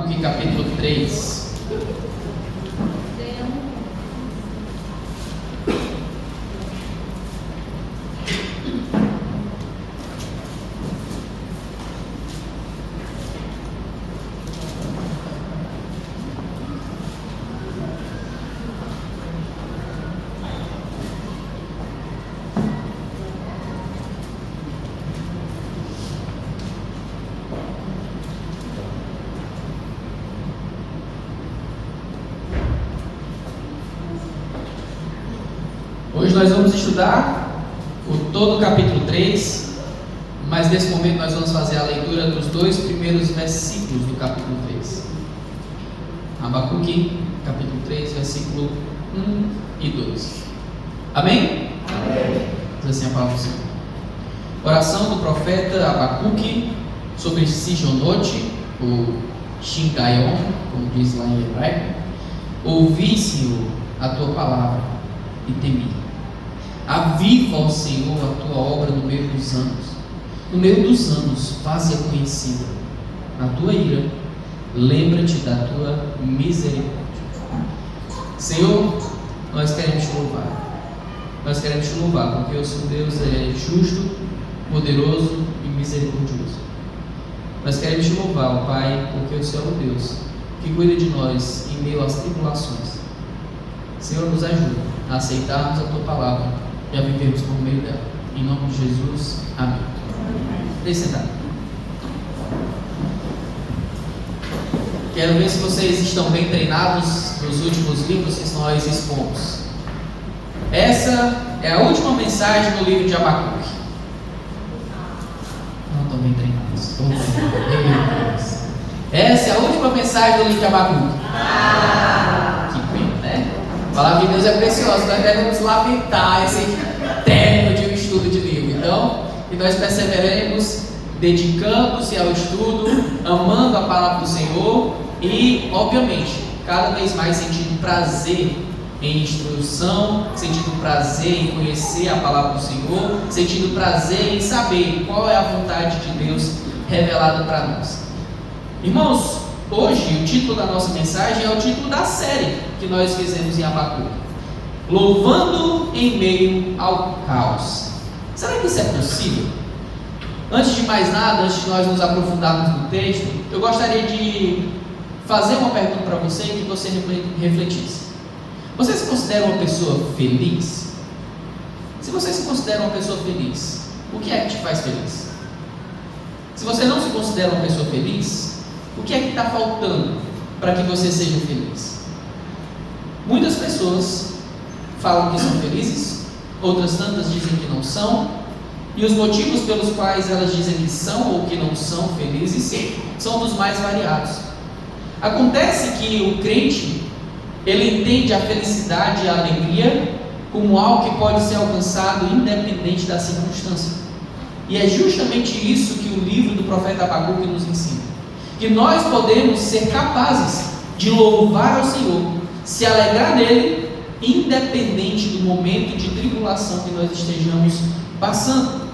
Abacuque capítulo 3. Hoje nós vamos estudar todo o capítulo 3, mas nesse momento nós vamos fazer a leitura dos 2 primeiros versículos do capítulo 3. Abacuque, capítulo 3, versículo 1 e 2. Amém? Amém. Diz assim a palavra do Senhor. Oração do profeta Abacuque sobre Sijonote, ou Shingayon, como diz lá em hebraico. Ouvi, Senhor, a tua palavra e temi. Aviva, ó Senhor, a tua obra no meio dos anos. No meio dos anos, faze-a conhecida. Na tua ira, lembra-te da tua misericórdia. Senhor, nós queremos te louvar. Nós queremos te louvar porque o seu Deus é justo, poderoso e misericordioso. Nós queremos te louvar, ó Pai, porque o Senhor é o Deus que cuida de nós em meio às tribulações. Senhor, nos ajuda a aceitarmos a tua palavra e a vivermos por meio dela. Em nome de Jesus, amém. Deixe sentar. Quero ver se vocês estão bem treinados nos últimos livros que nós expomos. Essa é a última mensagem do livro de Abacuque. Não estão bem treinados. Essa é a última mensagem do livro de Abacuque. Que pena, né? A palavra de Deus é preciosa. Nós devemos lamentar esse término de um estudo de livro. Então, que nós perseveremos dedicando-se ao estudo, amando a palavra do Senhor e, obviamente, cada vez mais sentindo prazer em instrução, sentindo prazer em conhecer a palavra do Senhor, sentindo prazer em saber qual é a vontade de Deus revelada para nós. Irmãos, hoje o título da nossa mensagem é o título da série que nós fizemos em Abacuque: Louvando em meio ao caos. Será que isso é possível? Antes de mais nada, antes de nós nos aprofundarmos no texto, eu gostaria de fazer uma pergunta para você e que você refletisse. Você se considera uma pessoa feliz? Se você se considera uma pessoa feliz, o que é que te faz feliz? Se você não se considera uma pessoa feliz, o que é que está faltando para que você seja feliz? Muitas pessoas falam que são felizes, outras tantas dizem que não são, e os motivos pelos quais elas dizem que são ou que não são felizes são dos mais variados. Acontece que o crente, ele entende a felicidade e a alegria como algo que pode ser alcançado independente da circunstância. E é justamente isso que o livro do profeta Abacuque nos ensina: que nós podemos ser capazes de louvar ao Senhor, se alegrar nele, independente do momento de tribulação que nós estejamos passando.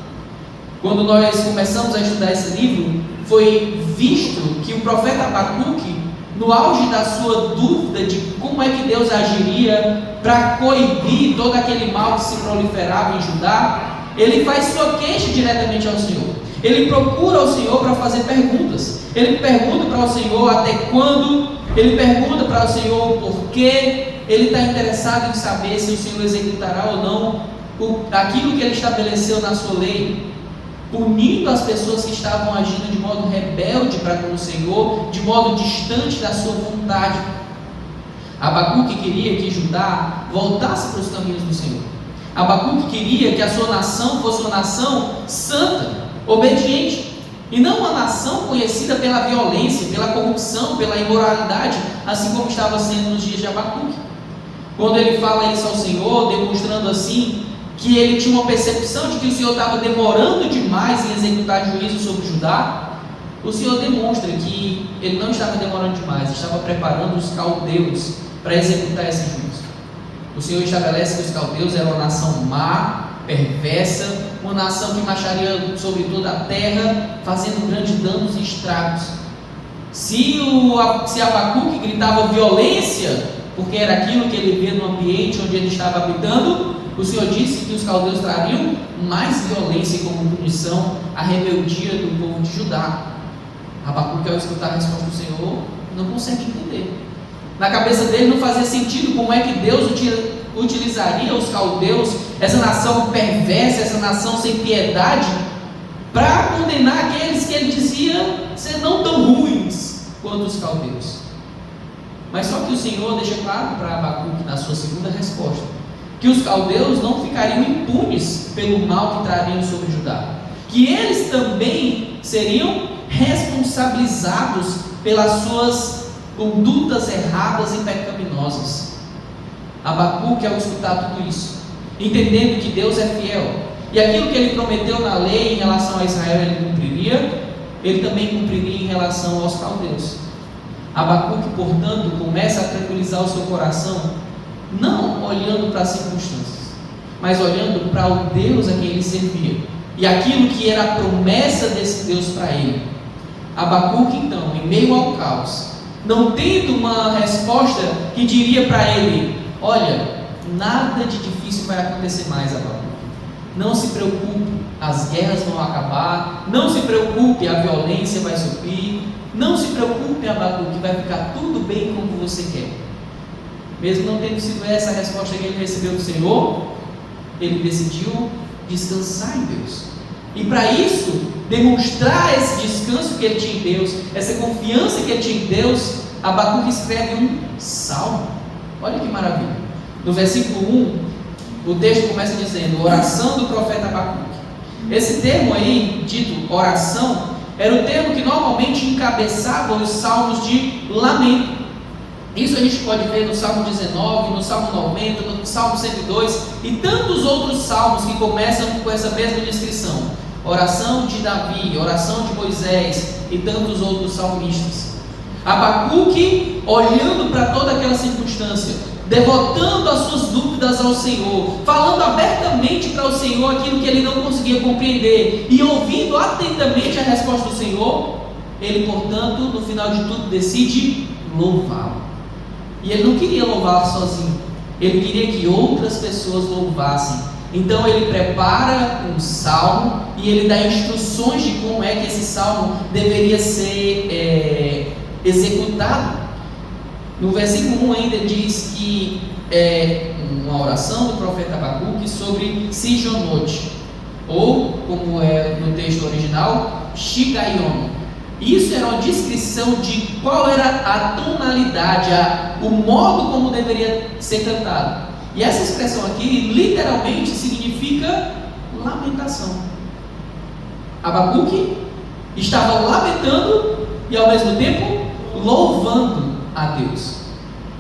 Quando nós começamos a estudar esse livro, foi visto que o profeta Abacuque, no auge da sua dúvida de como é que Deus agiria para coibir todo aquele mal que se proliferava em Judá, ele faz sua queixa diretamente ao Senhor. Ele procura ao Senhor para fazer perguntas. Ele pergunta para o Senhor até quando, ele pergunta para o Senhor o porquê, ele está interessado em saber se o Senhor executará ou não aquilo que ele estabeleceu na sua lei, punindo as pessoas que estavam agindo de modo rebelde para com o Senhor, de modo distante da sua vontade. Abacuque queria que Judá voltasse para os caminhos do Senhor. Abacuque queria que a sua nação fosse uma nação santa, obediente, e não uma nação conhecida pela violência, pela corrupção, pela imoralidade, assim como estava sendo nos dias de Abacuque. Quando ele fala isso ao Senhor, demonstrando assim que ele tinha uma percepção de que o Senhor estava demorando demais em executar juízo sobre Judá, o Senhor demonstra que ele não estava demorando demais, estava preparando os caldeus para executar esse juízo. O Senhor estabelece que os caldeus eram uma nação má, perversa, uma nação que marcharia sobre toda a terra, fazendo grandes danos e estragos. Se Abacuque gritava violência, porque era aquilo que ele via no ambiente onde ele estava habitando, o Senhor disse que os caldeus trariam mais violência como punição à rebeldia do povo de Judá. Abacuque, ao escutar a resposta do Senhor, não consegue entender. Na cabeça dele não fazia sentido como é que Deus utilizaria os caldeus, essa nação perversa, essa nação sem piedade, para condenar aqueles que ele dizia ser não tão ruins quanto os caldeus. Mas só que o Senhor deixa claro para Abacuque, na sua segunda resposta, que os caldeus não ficariam impunes pelo mal que trariam sobre Judá, que eles também seriam responsabilizados pelas suas condutas erradas e pecaminosas. Abacuque, ao escutar tudo isso, entendendo que Deus é fiel, e aquilo que ele prometeu na lei em relação a Israel ele cumpriria, ele também cumpriria em relação aos caldeus. Abacuque, portanto, começa a tranquilizar o seu coração, não olhando para as circunstâncias, mas olhando para o Deus a quem ele servia, e aquilo que era a promessa desse Deus para ele. Abacuque, então, em meio ao caos, não tendo uma resposta que diria para ele: olha, nada de difícil vai acontecer mais, Abacuque, não se preocupe, as guerras vão acabar, não se preocupe, a violência vai subir, não se preocupe, Abacuque, vai ficar tudo bem como você quer. Mesmo não tendo sido essa a resposta que ele recebeu do Senhor, ele decidiu descansar em Deus, e para isso, demonstrar esse descanso que ele tinha em Deus, essa confiança que ele tinha em Deus, Abacuque escreve um salmo. Olha que maravilha. No versículo 1, o texto começa dizendo: oração do profeta Abacuque. Esse termo aí, dito oração, era o termo que normalmente encabeçava os salmos de lamento. Isso a gente pode ver no Salmo 19, no Salmo 90, no Salmo 102 e tantos outros salmos que começam com essa mesma descrição: oração de Davi, oração de Moisés e tantos outros salmistas. Abacuque, olhando para toda aquela circunstância, devotando as suas dúvidas ao Senhor, falando abertamente para o Senhor aquilo que ele não conseguia compreender e ouvindo atentamente a resposta do Senhor, ele, portanto, no final de tudo, decide louvá-lo. E ele não queria louvá-lo sozinho, ele queria que outras pessoas louvassem. Então ele prepara um salmo e ele dá instruções de como é que esse salmo deveria ser executado. No versículo 1 ainda diz que é uma oração do profeta Abacuque sobre Sijonote, ou como é no texto original, Shigaion. Isso era uma descrição de qual era a tonalidade, o modo como deveria ser cantado. E essa expressão aqui literalmente significa lamentação. Abacuque estava lamentando e ao mesmo tempo louvando a Deus,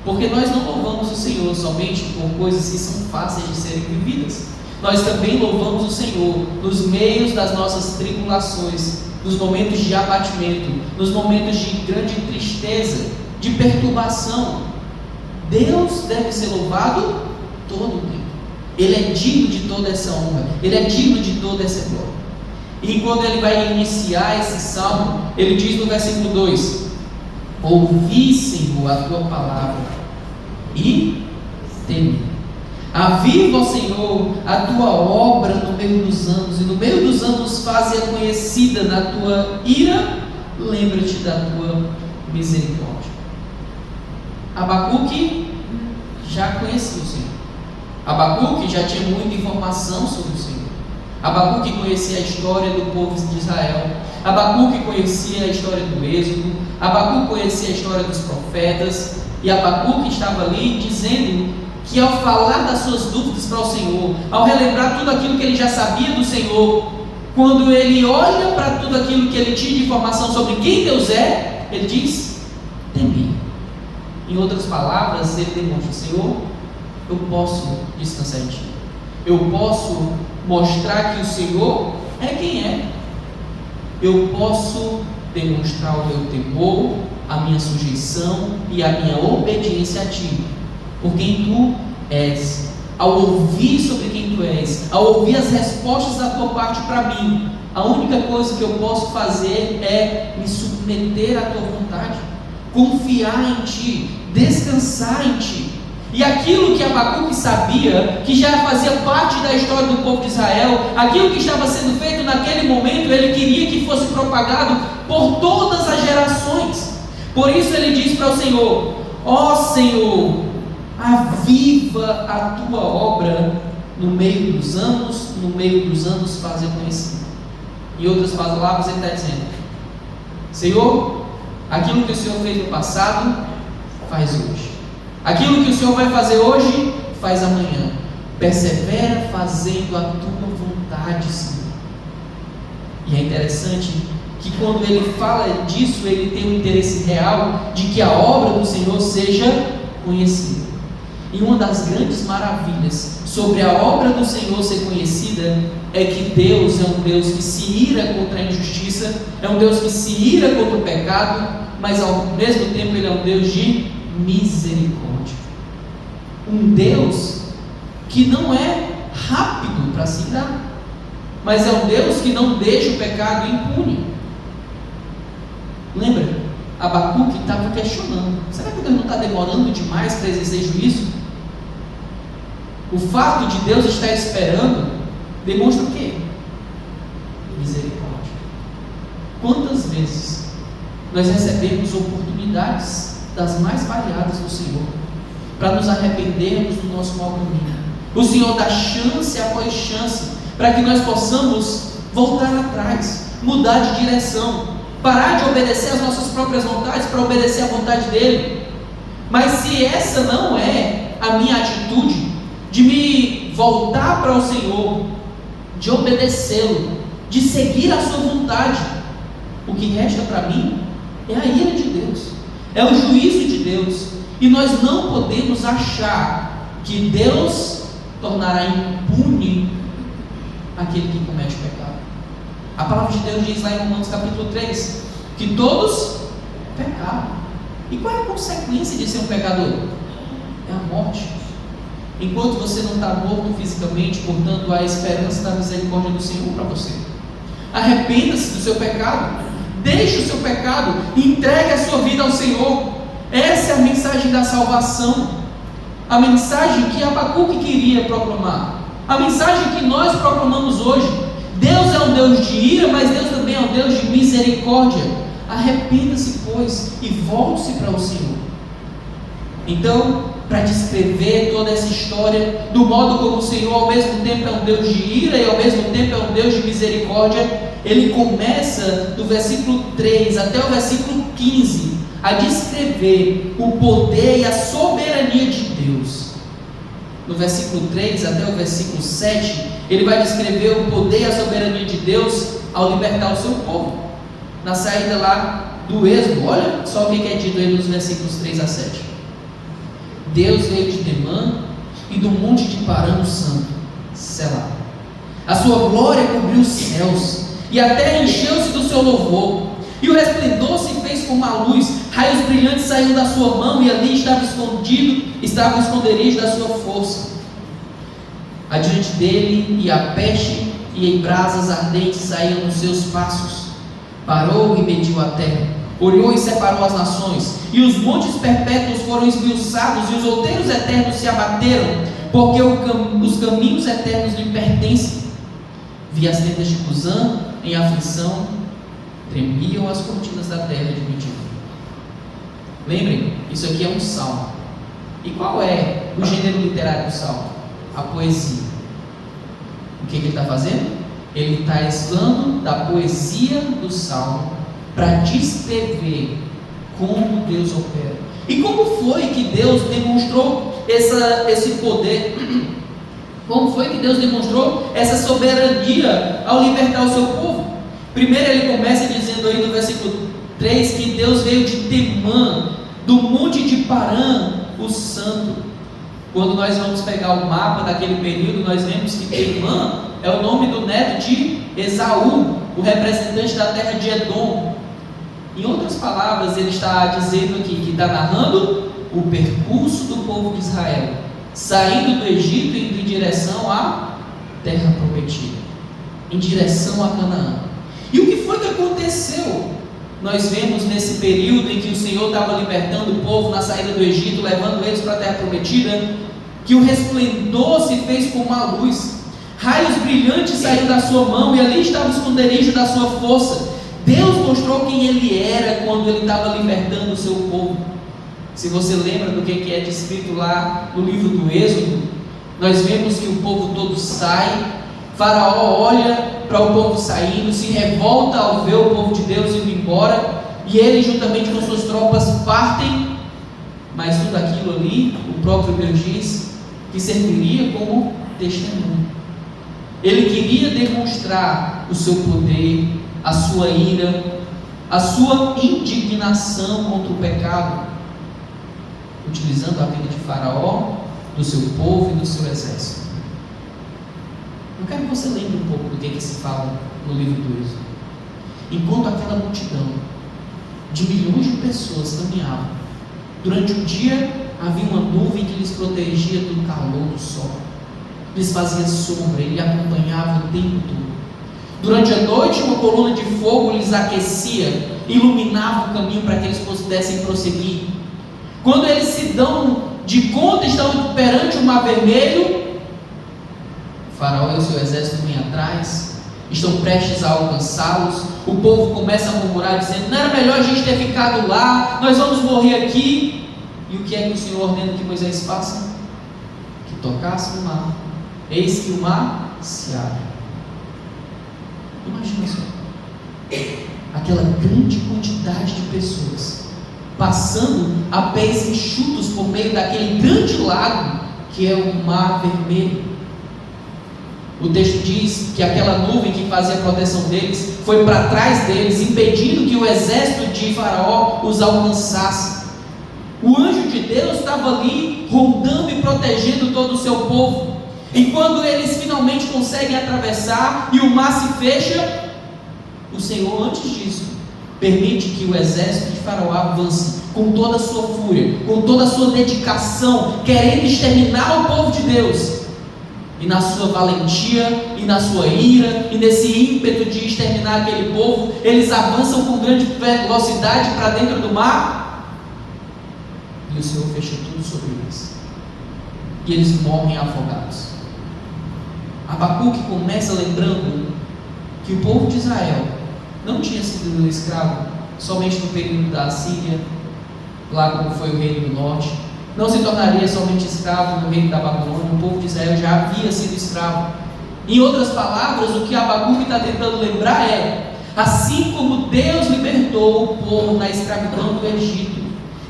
porque nós não louvamos o Senhor somente por coisas que são fáceis de serem vividas. Nós também louvamos o Senhor nos meios das nossas tribulações, nos momentos de abatimento, nos momentos de grande tristeza, de perturbação. Deus deve ser louvado todo o tempo. Ele é digno de toda essa honra, ele é digno de toda essa glória. E quando ele vai iniciar esse salmo, ele diz no versículo 2: ouvi, Senhor, a tua palavra e temi. Aviva, ó Senhor, a tua obra no meio dos anos, e no meio dos anos faze-a conhecida. Na tua ira, lembra-te da tua misericórdia. Abacuque já conhecia o Senhor. Abacuque já tinha muita informação sobre o Senhor. Abacuque conhecia a história do povo de Israel. Abacuque conhecia a história do Êxodo. Abacuque conhecia a história dos profetas. E Abacuque estava ali dizendo que, ao falar das suas dúvidas para o Senhor, ao relembrar tudo aquilo que ele já sabia do Senhor, quando ele olha para tudo aquilo que ele tinha de informação sobre quem Deus é, ele diz: temi. Em outras palavras, ele demonstra: Senhor, eu posso descansar em Ti, eu posso mostrar que o Senhor é quem é, eu posso demonstrar o meu temor, a minha sujeição e a minha obediência a Ti, por quem Tu és. Ao ouvir sobre quem Tu és, ao ouvir as respostas da Tua parte para mim, A única coisa que eu posso fazer é me submeter à tua vontade, confiar em ti, descansar em ti. E aquilo que Abacuque sabia, que já fazia parte da história do povo de Israel, aquilo que estava sendo feito naquele momento, ele queria que fosse propagado por todas as gerações. Por isso ele diz para o Senhor: ó Senhor, aviva a tua obra no meio dos anos fazer conhecido. Em outras palavras, ele está dizendo: Senhor, aquilo que o Senhor fez no passado, faz hoje. Aquilo que o Senhor vai fazer hoje, faz amanhã. Persevera fazendo a tua vontade, Senhor. E é interessante que quando ele fala disso, ele tem um interesse real de que a obra do Senhor seja conhecida. E uma das grandes maravilhas sobre a obra do Senhor ser conhecida é que Deus é um Deus que se ira contra a injustiça, é um Deus que se ira contra o pecado, mas ao mesmo tempo ele é um Deus de misericórdia. Um Deus que não é rápido para se irar, mas é um Deus que não deixa o pecado impune. Lembra? Abacuque estava questionando: será que Deus não está demorando demais para exercer juízo? O fato de Deus estar esperando demonstra o quê? Misericórdia. Quantas vezes nós recebemos oportunidades das mais variadas do Senhor para nos arrependermos do nosso mau caminho? O Senhor dá chance após chance para que nós possamos voltar atrás, mudar de direção, parar de obedecer às nossas próprias vontades para obedecer à vontade dele. Mas se essa não é a minha atitude, de me voltar para o Senhor, de obedecê-lo, de seguir a sua vontade, o que resta para mim é a ira de Deus, é o juízo de Deus. E nós não podemos achar que Deus tornará impune aquele que comete o pecado. A palavra de Deus diz lá em Romanos capítulo 3 que todos pecaram. E qual é a consequência de ser um pecador? É a morte. Enquanto você não está morto fisicamente, portanto, há a esperança da misericórdia do Senhor para você. Arrependa-se do seu pecado, deixe o seu pecado, entregue a sua vida ao Senhor. Essa é a mensagem da salvação, a mensagem que Abacuque queria proclamar, a mensagem que nós proclamamos hoje. Deus é um Deus de ira, mas Deus também é um Deus de misericórdia. Arrependa-se, pois, e volte-se para o Senhor. Então, para descrever toda essa história, do modo como o Senhor ao mesmo tempo é um Deus de ira e ao mesmo tempo é um Deus de misericórdia, ele começa do versículo 3 até o versículo 15 a descrever o poder e a soberania de Deus. No versículo 3 até o versículo 7, ele vai descrever o poder e a soberania de Deus ao libertar o seu povo, na saída lá do êxodo. Olha só o que é dito aí nos versículos 3 a 7. Deus veio de Temã e do monte de Parã no santo, Selá. A sua glória cobriu os céus, e a terra encheu-se do seu louvor, e o resplendor se fez como a luz, raios brilhantes saíram da sua mão, e ali estava o esconderijo da sua força. Adiante dele ia a peste, e em brasas ardentes saíam dos seus passos. Parou e mediu a terra, olhou e separou as nações, e os montes perpétuos foram esmiuçados, e os outeiros eternos se abateram, porque os caminhos eternos lhe pertencem. Vi as tendas de Cusã em aflição, tremiam as cortinas da terra de Midian. Lembrem, isso aqui é um salmo. E qual é o gênero literário do salmo? A poesia. O que ele está fazendo? Ele está usando da poesia do salmo para descrever como Deus opera. E como foi que Deus demonstrou esse poder? Como foi que Deus demonstrou essa soberania ao libertar o seu povo? Primeiro ele começa dizendo aí no versículo 3 que Deus veio de Temã, do monte de Parã, o santo. Quando nós vamos pegar o mapa daquele período, nós vemos que Temã é o nome do neto de Esaú, o representante da terra de Edom. Em outras palavras, ele está dizendo aqui que está narrando o percurso do povo de Israel, saindo do Egito e indo em direção à terra prometida, em direção a Canaã. E o que foi que aconteceu? Nós vemos nesse período em que o Senhor estava libertando o povo na saída do Egito, levando eles para a terra prometida, que o resplendor se fez como uma luz, raios brilhantes saíram da sua mão, e ali estava o esconderijo da sua força. Deus mostrou quem Ele era quando Ele estava libertando o seu povo. Se você lembra do que é descrito lá no livro do Êxodo, nós vemos que o povo todo sai, Faraó olha para o povo saindo, se revolta ao ver o povo de Deus indo embora, e ele juntamente com suas tropas partem, mas tudo aquilo ali, o próprio Deus diz, que serviria como testemunho. Ele queria demonstrar o seu poder, a sua ira, a sua indignação contra o pecado, utilizando a vida de Faraó, do seu povo e do seu exército. Eu quero que você lembre um pouco do que se fala no livro do Êxodo. Enquanto aquela multidão de milhões de pessoas caminhavam, durante o dia havia uma nuvem que lhes protegia do calor do sol, lhes fazia sombra, ele acompanhava o tempo todo. Durante a noite, uma coluna de fogo lhes aquecia, iluminava o caminho para que eles pudessem prosseguir. Quando eles se dão de conta, estão perante o mar vermelho, Faraó e o seu exército vêm atrás, estão prestes a alcançá-los. O povo começa a murmurar, dizendo: não era melhor a gente ter ficado lá, nós vamos morrer aqui. E o que é que o Senhor ordena que Moisés faça? Que tocasse no mar. Eis que o mar se abre. Imagina só, aquela grande quantidade de pessoas passando a pés enxutos por meio daquele grande lago que é o mar vermelho. O texto diz que aquela nuvem que fazia a proteção deles foi para trás deles, impedindo que o exército de Faraó os alcançasse. O anjo de Deus estava ali rondando e protegendo todo o seu povo. E quando eles finalmente conseguem atravessar e o mar se fecha, o Senhor, antes disso, permite que o exército de Faraó avance com toda a sua fúria, com toda a sua dedicação, querendo exterminar o povo de Deus. E na sua valentia, e na sua ira, e nesse ímpeto de exterminar aquele povo, eles avançam com grande velocidade para dentro do mar, e o Senhor fecha tudo sobre eles, e eles morrem afogados. Abacuque começa lembrando que o povo de Israel não tinha sido escravo somente no período da Assíria, lá como foi o reino do norte, não se tornaria somente escravo no reino da Babilônia. O povo de Israel já havia sido escravo. Em outras palavras, o que Abacuque está tentando lembrar é: assim como Deus libertou o povo da escravidão do Egito,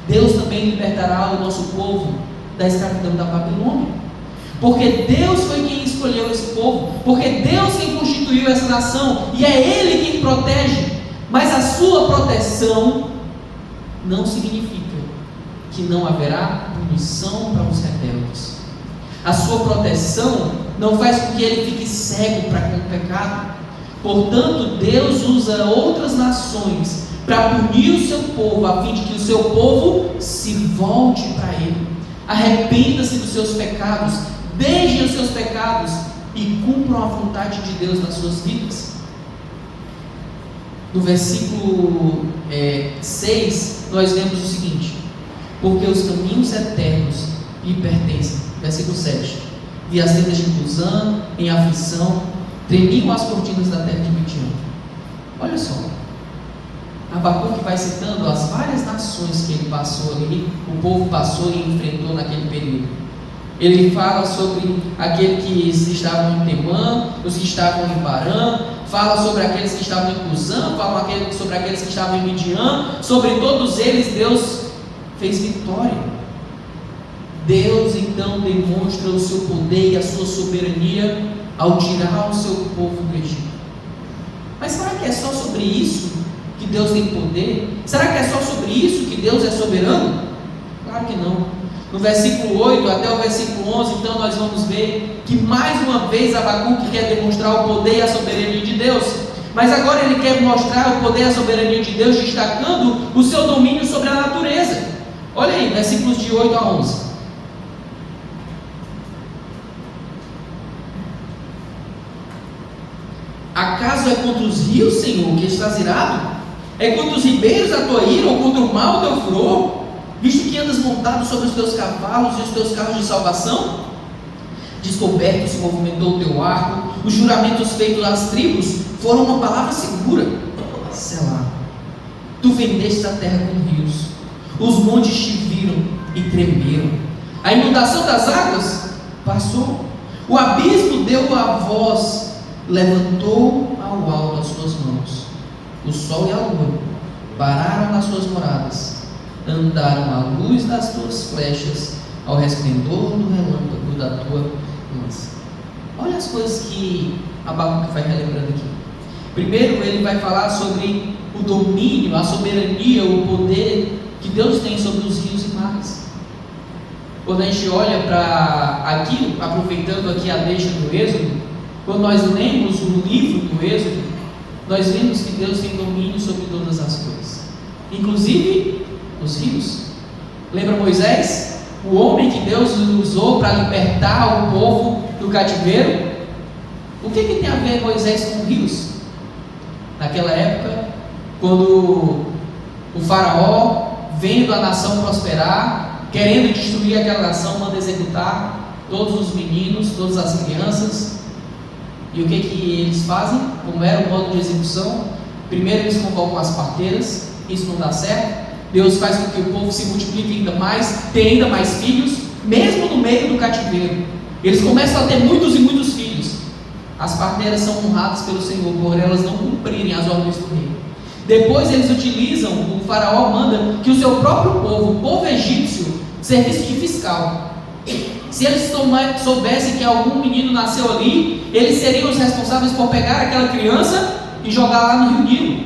Deus também libertará o nosso povo da escravidão da Babilônia, porque Deus foi quem escolheu esse povo, porque Deus quem constituiu essa nação, e é Ele quem protege. Mas a sua proteção não significa que não haverá punição para os rebeldes. A sua proteção não faz com que ele fique cego para com o pecado. Portanto, Deus usa outras nações para punir o seu povo, a fim de que o seu povo se volte para Ele, arrependa-se dos seus pecados, deixem os seus pecados e cumpram a vontade de Deus nas suas vidas. No versículo 6, nós vemos o seguinte: porque os caminhos eternos lhe pertencem. Versículo 7. Vi as tendas de Cusã em aflição, tremiam as cortinas da terra de Midian. Olha só, Abacuque vai citando as várias nações que ele passou ali, o povo passou e enfrentou naquele período. Ele fala sobre aqueles que estavam em Temã, os que estavam em Parã, fala sobre aqueles que estavam em Cusã, fala sobre aqueles que estavam em Midian. Sobre todos eles Deus fez vitória. Deus então demonstra o seu poder e a sua soberania ao tirar o seu povo do Egito. Mas será que é só sobre isso que Deus tem poder? Será que é só sobre isso que Deus é soberano? Claro que não. No versículo 8 até o versículo 11, então nós vamos ver que mais uma vez Abacuque quer demonstrar o poder e a soberania de Deus. Mas agora ele quer mostrar o poder e a soberania de Deus, destacando o seu domínio sobre a natureza. Olha aí, versículos de 8 a 11. Acaso é contra os rios, Senhor, que estás irado? É contra os ribeiros a tua ira, ou contra o mar o teu furor? Visto que andas montado sobre os teus cavalos e os teus carros de salvação? Descoberto se movimentou o teu arco, os juramentos feitos às tribos foram uma palavra segura. Selá. Tu fendeste a terra com rios, os montes te viram e tremeram. A inundação das águas passou, o abismo deu a voz, levantou ao alto as suas mãos. O sol e a lua pararam nas suas moradas, andaram à luz das tuas flechas, ao resplendor do relâmpago da tua lança. Olha as coisas que Abacuque vai relembrando aqui. Primeiro, ele vai falar sobre o domínio, a soberania, o poder que Deus tem sobre os rios e mares. Quando a gente olha para aqui, aproveitando aqui a deixa do Êxodo, quando nós lemos o livro do Êxodo, nós vemos que Deus tem domínio sobre todas as coisas, inclusive os rios. Lembra Moisés? O homem que Deus usou para libertar o povo do cativeiro? O que tem a ver Moisés com rios? Naquela época, quando o faraó, vendo a nação prosperar, querendo destruir aquela nação, manda executar todos os meninos, todas as crianças. E o que eles fazem? Como era o modo de execução? Primeiro eles convocam as parteiras, isso não dá certo. Deus faz com que o povo se multiplique ainda mais, tenha ainda mais filhos, mesmo no meio do cativeiro. Eles começam a ter muitos e muitos filhos. As parteiras são honradas pelo Senhor por elas não cumprirem as ordens do rei. Depois eles utilizam, o faraó manda que o seu próprio povo, o povo egípcio, servisse de fiscal. Se eles soubessem que algum menino nasceu ali, eles seriam os responsáveis por pegar aquela criança e jogar lá no Rio Nilo.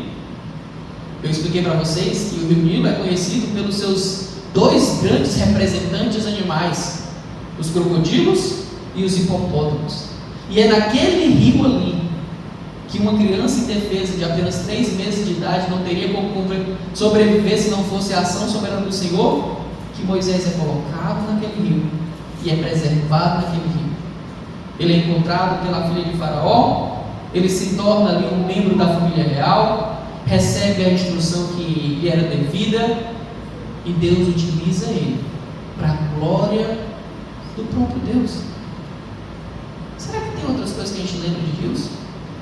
Eu expliquei para vocês que o Rio Nilo é conhecido pelos seus dois grandes representantes animais, os crocodilos e os hipopótamos. E é naquele rio ali que uma criança indefesa de apenas 3 meses de idade não teria como sobreviver se não fosse a ação soberana do Senhor, que Moisés é colocado naquele rio e é preservado naquele rio. Ele é encontrado pela filha de Faraó, ele se torna ali um membro da família real, recebe a instrução que lhe era devida e Deus utiliza ele para a glória do próprio Deus. Será que tem outras coisas que a gente lembra de rios?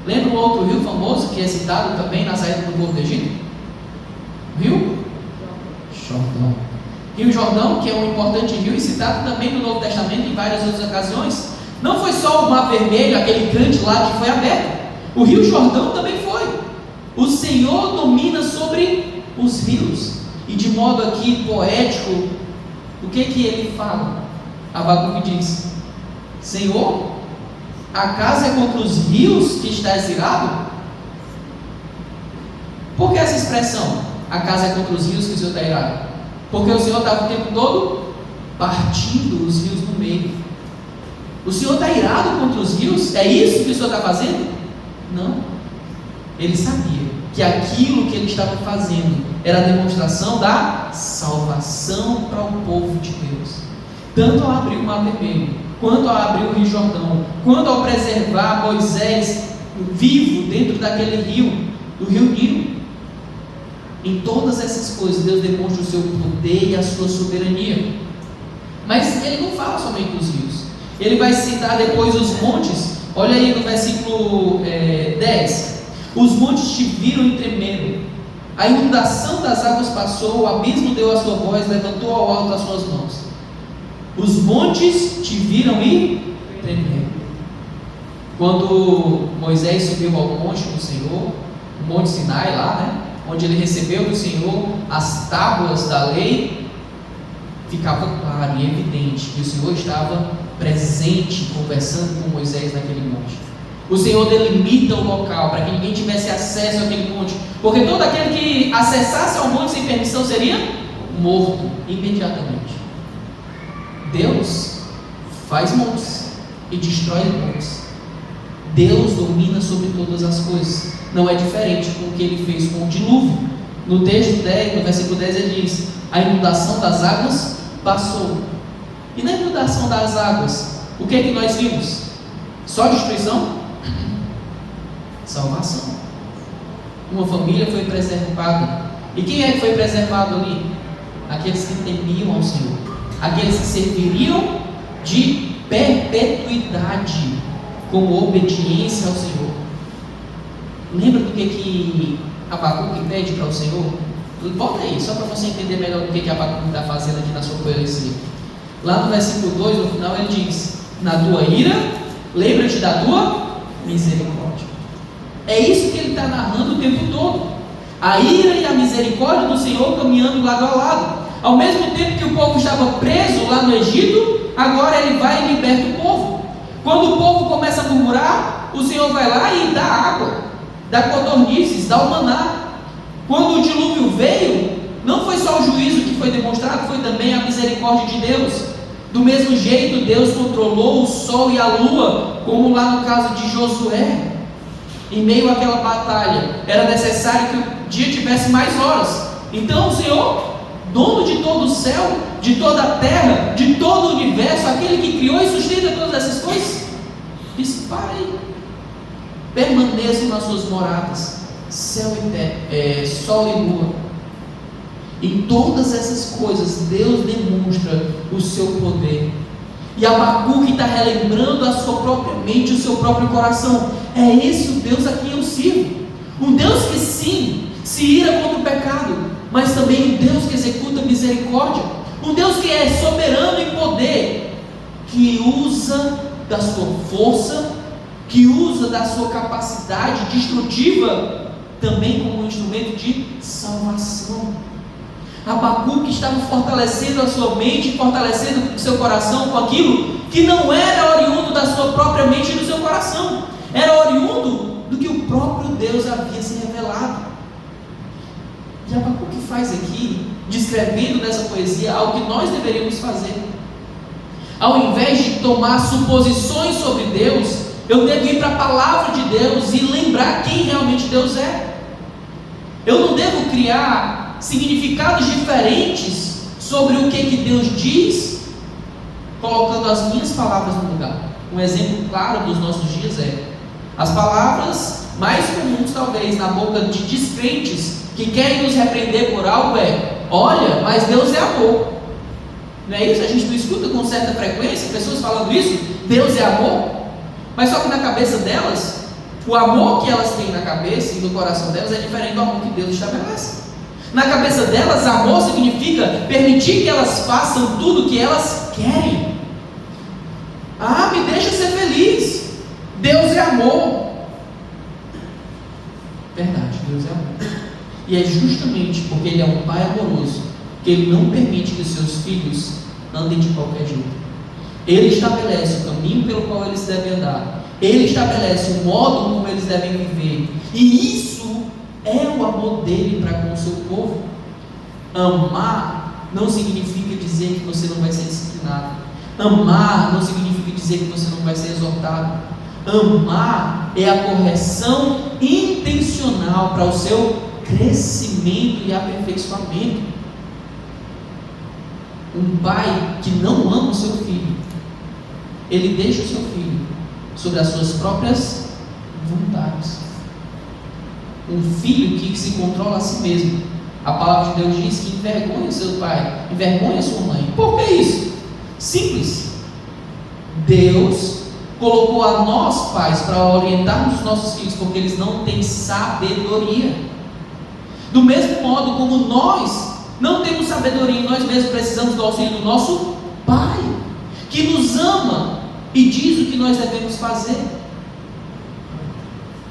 Lembra um outro rio famoso que é citado também na saída do povo do Egito? Rio Jordão. Rio Jordão, que é um importante rio e citado também no Novo Testamento em várias outras ocasiões. Não foi só o Mar Vermelho, aquele grande lago que foi aberto. O Rio Jordão também foi. O Senhor domina sobre os rios. E de modo aqui poético, o que ele fala? Abacuque diz: Senhor, acaso é contra os rios que estás irado? Por que essa expressão? Acaso é contra os rios que o Senhor está irado? Porque o Senhor estava o tempo todo partindo os rios no meio. O Senhor está irado contra os rios? É isso que o Senhor está fazendo? Não. Ele sabia que aquilo que ele estava fazendo era a demonstração da salvação para o povo de Deus. Tanto ao abrir o Mar Vermelho, quanto ao abrir o Rio Jordão, quanto ao preservar Moisés vivo dentro daquele rio, do Rio Nilo. Em todas essas coisas, Deus demonstra o seu poder e a sua soberania. Mas ele não fala somente dos rios. Ele vai citar depois os montes. Olha aí no versículo 10. Os montes te viram e tremeram. A inundação das águas passou, o abismo deu a sua voz, levantou ao alto as suas mãos. Os montes te viram e tremeram. Quando Moisés subiu ao monte do Senhor, o Monte Sinai lá, né? Onde ele recebeu do Senhor as tábuas da lei, ficava claro e evidente que o Senhor estava presente, conversando com Moisés naquele monte. O Senhor delimita o local para que ninguém tivesse acesso àquele monte, porque todo aquele que acessasse ao monte sem permissão seria morto imediatamente. Deus faz montes e destrói montes. Deus domina sobre todas as coisas. Não é diferente com o que ele fez com o dilúvio. No texto 10, no versículo 10 ele diz: a inundação das águas passou. E na inundação das águas, o que é que nós vimos? Só destruição? Salvação. Uma família foi preservada. E quem é que foi preservado ali? Aqueles que temiam ao Senhor, aqueles que serviriam de perpetuidade, com obediência ao Senhor. Lembra do que Abacuque pede para o Senhor? Volta aí, só para você entender melhor o que Abacuque está fazendo aqui na sua poesia. Lá no versículo 2, no final, ele diz: na tua ira, lembra-te da tua misericórdia. É isso que ele está narrando o tempo todo. A ira e a misericórdia do Senhor caminhando lado a lado. Ao mesmo tempo que o povo estava preso lá no Egito, agora ele vai e liberta o povo. Quando o povo começa a murmurar, o Senhor vai lá e dá água, dá codornizes, dá o maná. Quando o dilúvio veio, não foi só o juízo que foi demonstrado, foi também a misericórdia de Deus. Do mesmo jeito, Deus controlou o sol e a lua, como lá no caso de Josué. Em meio àquela batalha, era necessário que o dia tivesse mais horas. Então o Senhor, dono de todo o céu, de toda a terra, de todo o universo, aquele que criou e sustenta todas essas coisas, disse: para aí, permaneçam nas suas moradas, céu e terra, sol e lua. Em todas essas coisas, Deus demonstra o seu poder. E Abacuque está relembrando a sua própria mente, o seu próprio coração. É esse o Deus a quem eu sirvo. Um Deus que sim, se ira contra o pecado, mas também um Deus que executa misericórdia. Um Deus que é soberano em poder, que usa da sua força, que usa da sua capacidade destrutiva, também como um instrumento de salvação. Abacuque estava fortalecendo a sua mente, fortalecendo o seu coração com aquilo que não era oriundo da sua própria mente e do seu coração, era oriundo do que o próprio Deus havia se revelado. E Abacuque faz aqui, descrevendo nessa poesia, algo que nós deveríamos fazer. Ao invés de tomar suposições sobre Deus, eu devo ir para a palavra de Deus e lembrar quem realmente Deus é. Eu não devo criar significados diferentes sobre o que Deus diz, colocando as minhas palavras no lugar. Um exemplo claro dos nossos dias é as palavras mais comuns talvez na boca de descrentes que querem nos repreender por algo é: olha, mas Deus é amor. Não é isso? A gente não escuta com certa frequência pessoas falando isso: Deus é amor. Mas só que na cabeça delas, o amor que elas têm na cabeça e no coração delas é diferente do amor que Deus estabelece. Na cabeça delas, amor significa permitir que elas façam tudo o que elas querem. Ah, me deixa ser feliz. Deus é amor. Verdade, Deus é amor. E é justamente porque Ele é um Pai amoroso que Ele não permite que os seus filhos andem de qualquer jeito. Ele estabelece o caminho pelo qual eles devem andar. Ele estabelece o modo como eles devem viver. E isso é o amor dele para com o seu povo. Amar não significa dizer que você não vai ser disciplinado. Amar não significa dizer que você não vai ser exortado. Amar é a correção intencional para o seu crescimento e aperfeiçoamento. Um pai que não ama o seu filho, ele deixa o seu filho sobre as suas próprias vontades. Um filho que se controla a si mesmo, a palavra de Deus diz que envergonha seu pai, envergonha sua mãe. Por que isso? Simples. Deus colocou a nós pais para orientarmos os nossos filhos, porque eles não têm sabedoria. Do mesmo modo como nós não temos sabedoria e nós mesmos precisamos do auxílio do nosso Pai, que nos ama e diz o que nós devemos fazer.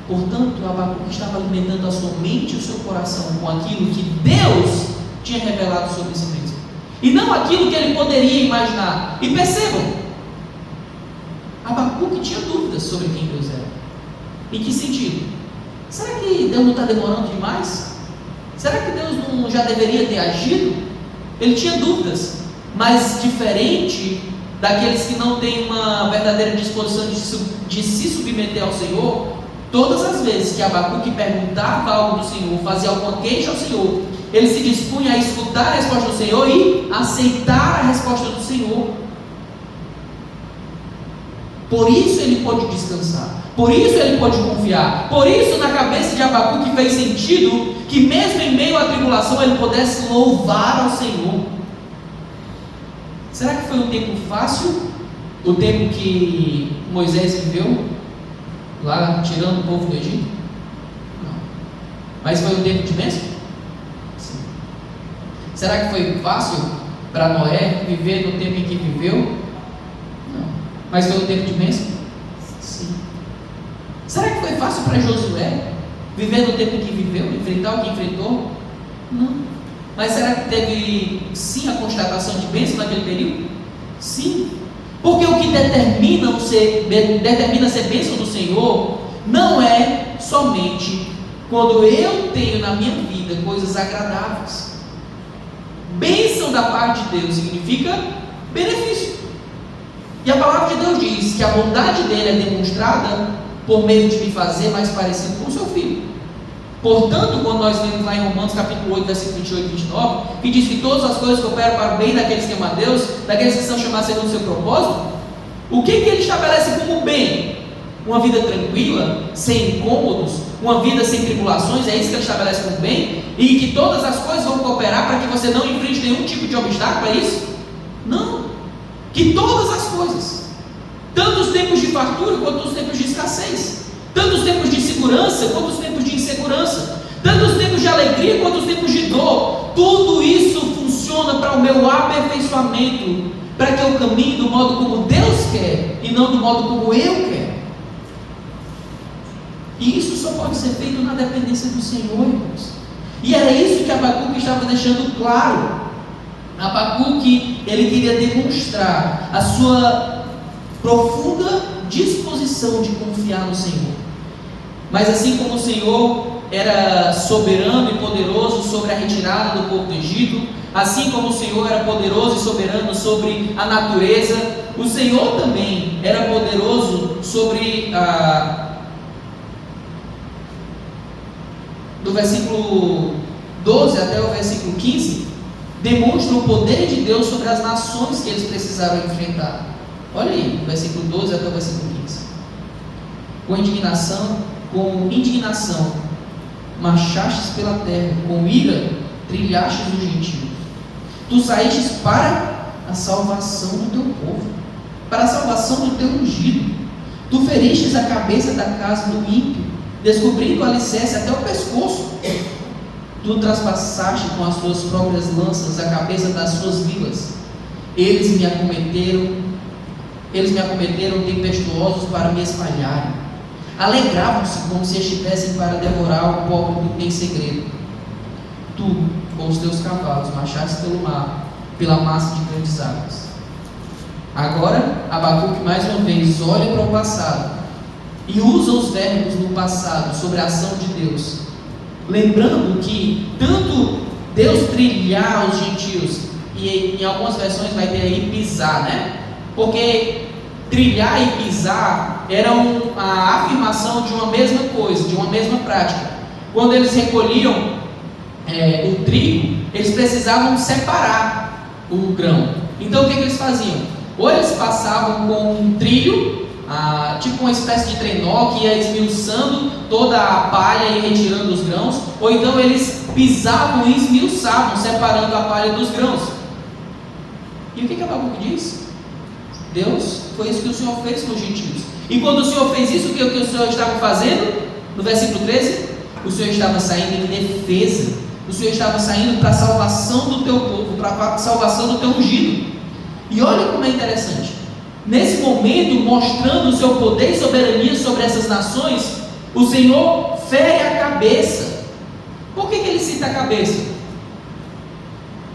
Portanto, Abacuque estava alimentando a sua mente e o seu coração com aquilo que Deus tinha revelado sobre si mesmo, e não aquilo que ele poderia imaginar. E percebam, Abacuque tinha dúvidas sobre quem Deus era. Em que sentido? Será que Deus não está demorando demais? Será que Deus não já deveria ter agido? Ele tinha dúvidas, mas diferente daqueles que não têm uma verdadeira disposição de se submeter ao Senhor, todas as vezes que Abacuque perguntava algo do Senhor, fazia alguma queixa ao Senhor, ele se dispunha a escutar a resposta do Senhor e aceitar a resposta do Senhor. Por isso ele pôde descansar, por isso ele pôde confiar, por isso na cabeça de Abacuque fez sentido que mesmo em meio à tribulação ele pudesse louvar ao Senhor. Será que foi um tempo fácil? O tempo que Moisés viveu lá tirando o povo do Egito? Não. Mas foi um tempo de bênção? Sim. Será que foi fácil para Noé viver no tempo em que viveu? Não. Mas foi um tempo de bênção? Sim. Será que foi fácil para Josué viver no tempo em que viveu, enfrentar o que enfrentou? Não. Mas será que teve sim a constatação de bênção naquele período? Sim. Porque o que determina ser bênção do Senhor não é somente quando eu tenho na minha vida coisas agradáveis. Bênção da parte de Deus significa benefício. E a palavra de Deus diz que a bondade dele é demonstrada por meio de me fazer mais parecido com o seu filho. Portanto, quando nós lemos lá em Romanos capítulo 8, versículo 28 e 29, que diz que todas as coisas cooperam para o bem daqueles que amam a Deus, daqueles que são chamados segundo o seu propósito, o que ele estabelece como bem? Uma vida tranquila, sem incômodos, uma vida sem tribulações, é isso que ele estabelece como bem? E que todas as coisas vão cooperar para que você não enfrente nenhum tipo de obstáculo, é isso? Não. Que todas as coisas, tanto os tempos de fartura quanto os tempos de escassez, tanto os tempos de segurança quanto os tempos de insegurança, tanto os tempos de alegria quanto os tempos de dor, tudo isso funciona para o meu aperfeiçoamento, para que eu caminhe do modo como Deus quer e não do modo como eu quero. E isso só pode ser feito na dependência do Senhor, irmãos. E era isso que Abacuque estava deixando claro. Abacuque, ele queria demonstrar a sua profunda disposição de confiar no Senhor. Mas assim como o Senhor era soberano e poderoso sobre a retirada do povo do Egito, assim como o Senhor era poderoso e soberano sobre a natureza, o Senhor também era poderoso sobre do versículo 12 até o versículo 15, demonstra o poder de Deus sobre as nações que eles precisaram enfrentar. Olha aí, do versículo 12 até o versículo 15. Com indignação, marchastes pela terra, com ira, trilhastes os gentios. Tu saístes para a salvação do teu povo, para a salvação do teu ungido. Tu feristes a cabeça da casa do ímpio, descobrindo o alicerce até o pescoço. Tu traspassaste com as tuas próprias lanças a cabeça das suas vilas. Eles me acometeram tempestuosos para me espalharem. Alegravam-se como se estivessem para devorar o pobre em segredo. Tu, com os teus cavalos, marchaste pelo mar, pela massa de grandes águas. Agora, Abacuque mais uma vez olha para o passado e usa os verbos no passado sobre a ação de Deus, lembrando que tanto Deus trilhar os gentios, e em algumas versões vai ter aí pisar, né? Porque trilhar e pisar eram a afirmação de uma mesma coisa, de uma mesma prática. Quando eles recolhiam o trigo, eles precisavam separar o grão. Então o que eles faziam? Ou eles passavam com um trilho, tipo uma espécie de trenó que ia esmiuçando toda a palha e retirando os grãos, ou então eles pisavam e esmiuçavam, separando a palha dos grãos. E o que Abacuque diz? Deus, foi isso que o Senhor fez com os gentios. E quando o Senhor fez isso, o que o Senhor estava fazendo? No versículo 13, o Senhor estava saindo em defesa, o Senhor estava saindo para a salvação do teu povo, para a salvação do teu ungido. E olha como é interessante, nesse momento, mostrando o seu poder e soberania sobre essas nações, o Senhor fere a cabeça. Por que ele cita a cabeça?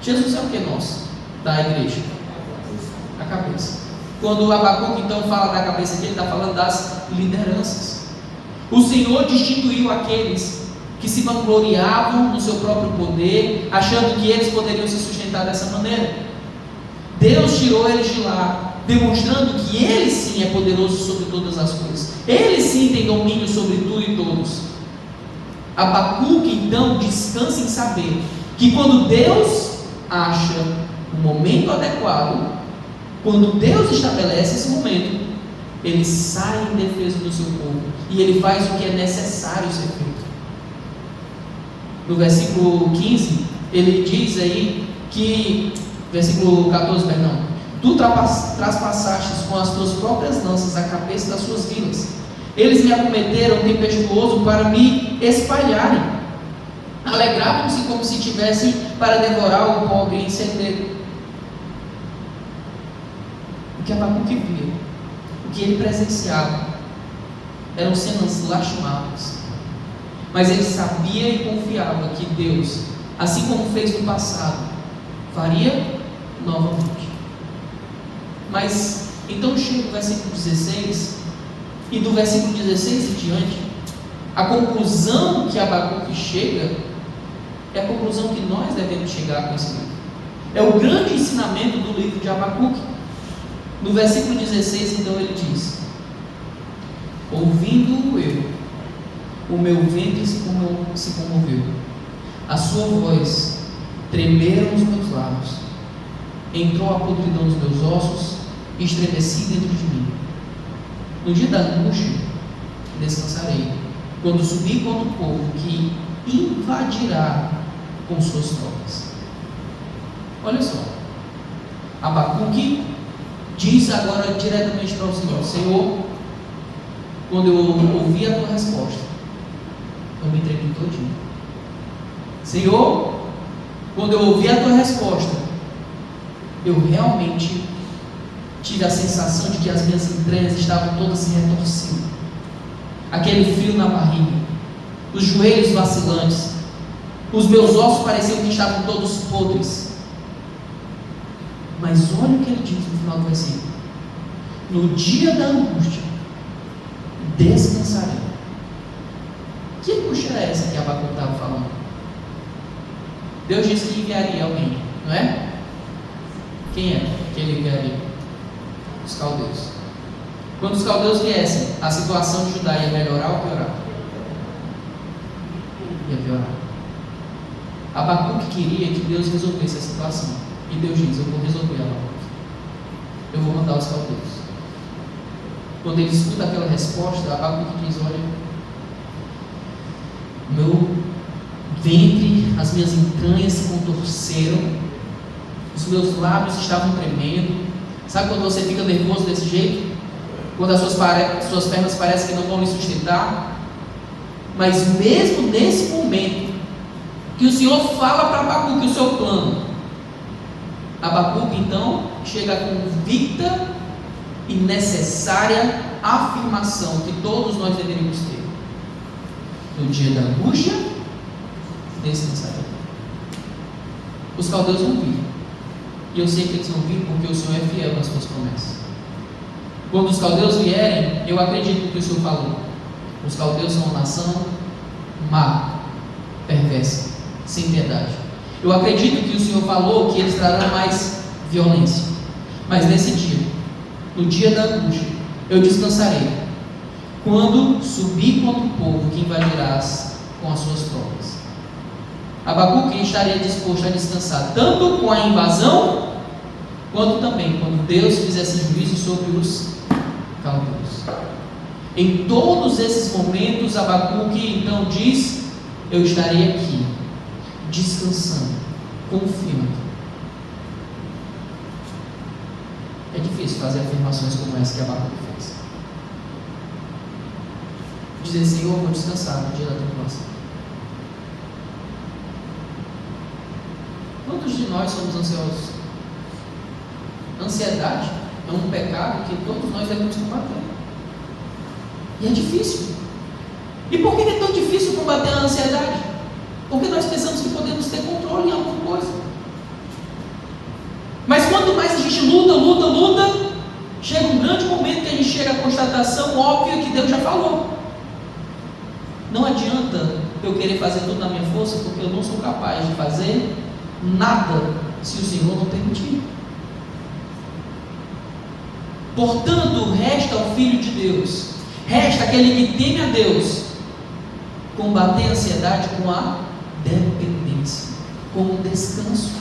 Jesus é o que nós, da igreja? A cabeça. Quando o Abacuque então fala da cabeça aqui, ele está falando das lideranças. O Senhor destituiu aqueles que se vangloriavam no seu próprio poder, achando que eles poderiam se sustentar dessa maneira. Deus tirou eles de lá, demonstrando que Ele sim é poderoso sobre todas as coisas. Ele sim tem domínio sobre tudo e todos. Abacuque então descansa em saber que quando Deus acha o momento adequado, quando Deus estabelece esse momento, ele sai em defesa do seu povo e ele faz o que é necessário ser feito. No versículo 15, ele diz aí que, versículo 14, perdão, tu traspassaste com as tuas próprias lanças a cabeça das suas vilas. Eles me acometeram tempestuoso para me espalharem. Alegravam-se como se tivessem para devorar o pobre em segredo. O que Abacuque via, o que ele presenciava, eram cenas lastimáveis. Mas ele sabia e confiava que Deus, assim como fez no passado, faria novamente. Mas então chega o versículo 16, e do versículo 16 em diante, a conclusão que Abacuque chega é a conclusão que nós devemos chegar com esse livro. É o grande ensinamento do livro de Abacuque. No versículo 16, então, ele diz: ouvindo-o eu, o meu ventre se comoveu, a sua voz tremeram os meus lábios, entrou a podridão dos meus ossos e estremeci dentro de mim. No dia da angústia descansarei, quando subir contra o povo que invadirá com suas tropas. Olha só, Abacuque diz agora diretamente para o Senhor: Senhor, quando eu ouvi a tua resposta, eu me entreguei todinho. Senhor, quando eu ouvi a tua resposta, eu realmente tive a sensação de que as minhas entranhas estavam todas se retorcendo, aquele frio na barriga, os joelhos vacilantes, os meus ossos pareciam que estavam todos podres. Mas olha o que ele diz no final do versículo: no dia da angústia descansarei. Que angústia era essa que Abacuque estava falando? Deus disse que enviaria alguém, não é? Quem é que ele enviaria? Os caldeus. Quando os caldeus viessem, a situação de Judá ia melhorar ou piorar? Ia piorar. Abacuque queria que Deus resolvesse a situação, e Deus diz: eu vou resolver ela, eu vou mandar os caldeus. Quando ele escuta aquela resposta, Abacuque diz: olha, meu ventre, as minhas entranhas se contorceram, os meus lábios estavam tremendo. Sabe quando você fica nervoso desse jeito? Quando as suas pernas parecem que não vão lhe sustentar? Mas mesmo nesse momento que o Senhor fala para Abacuque o seu plano, Abacuque então chega à convicta e necessária afirmação que todos nós deveríamos ter: no dia da angústia descansarei. Os caldeus vão vir, e eu sei que eles vão vir porque o Senhor é fiel nas suas promessas. Quando os caldeus vierem, eu acredito no que o Senhor falou. Os caldeus são uma nação má, perversa, sem piedade. Eu acredito que o Senhor falou que eles trarão mais violência. Mas nesse dia, no dia da angústia, eu descansarei, quando subir contra o povo que invadirás com as suas tropas. Abacuque estaria disposto a descansar tanto com a invasão, quanto também quando Deus fizesse juízo sobre os caldeus. Em todos esses momentos, Abacuque então diz: eu estarei aqui, descansando, confiando. É difícil fazer afirmações como essa que Abacuque fez. Dizer: Senhor, eu vou descansar no dia da tribulação. Quantos de nós somos ansiosos? Ansiedade é um pecado que todos nós devemos combater. E é difícil. E por que é tão difícil combater a ansiedade? Porque nós pensamos que podemos ter controle em alguma coisa. Mas quanto mais a gente luta, chega um grande momento que a gente chega à constatação óbvia que Deus já falou. Não adianta eu querer fazer tudo na minha força, porque eu não sou capaz de fazer nada se o Senhor não permitir. Portanto, resta ao Filho de Deus, resta aquele que teme a Deus, combater a ansiedade com a dependência, com o descanso,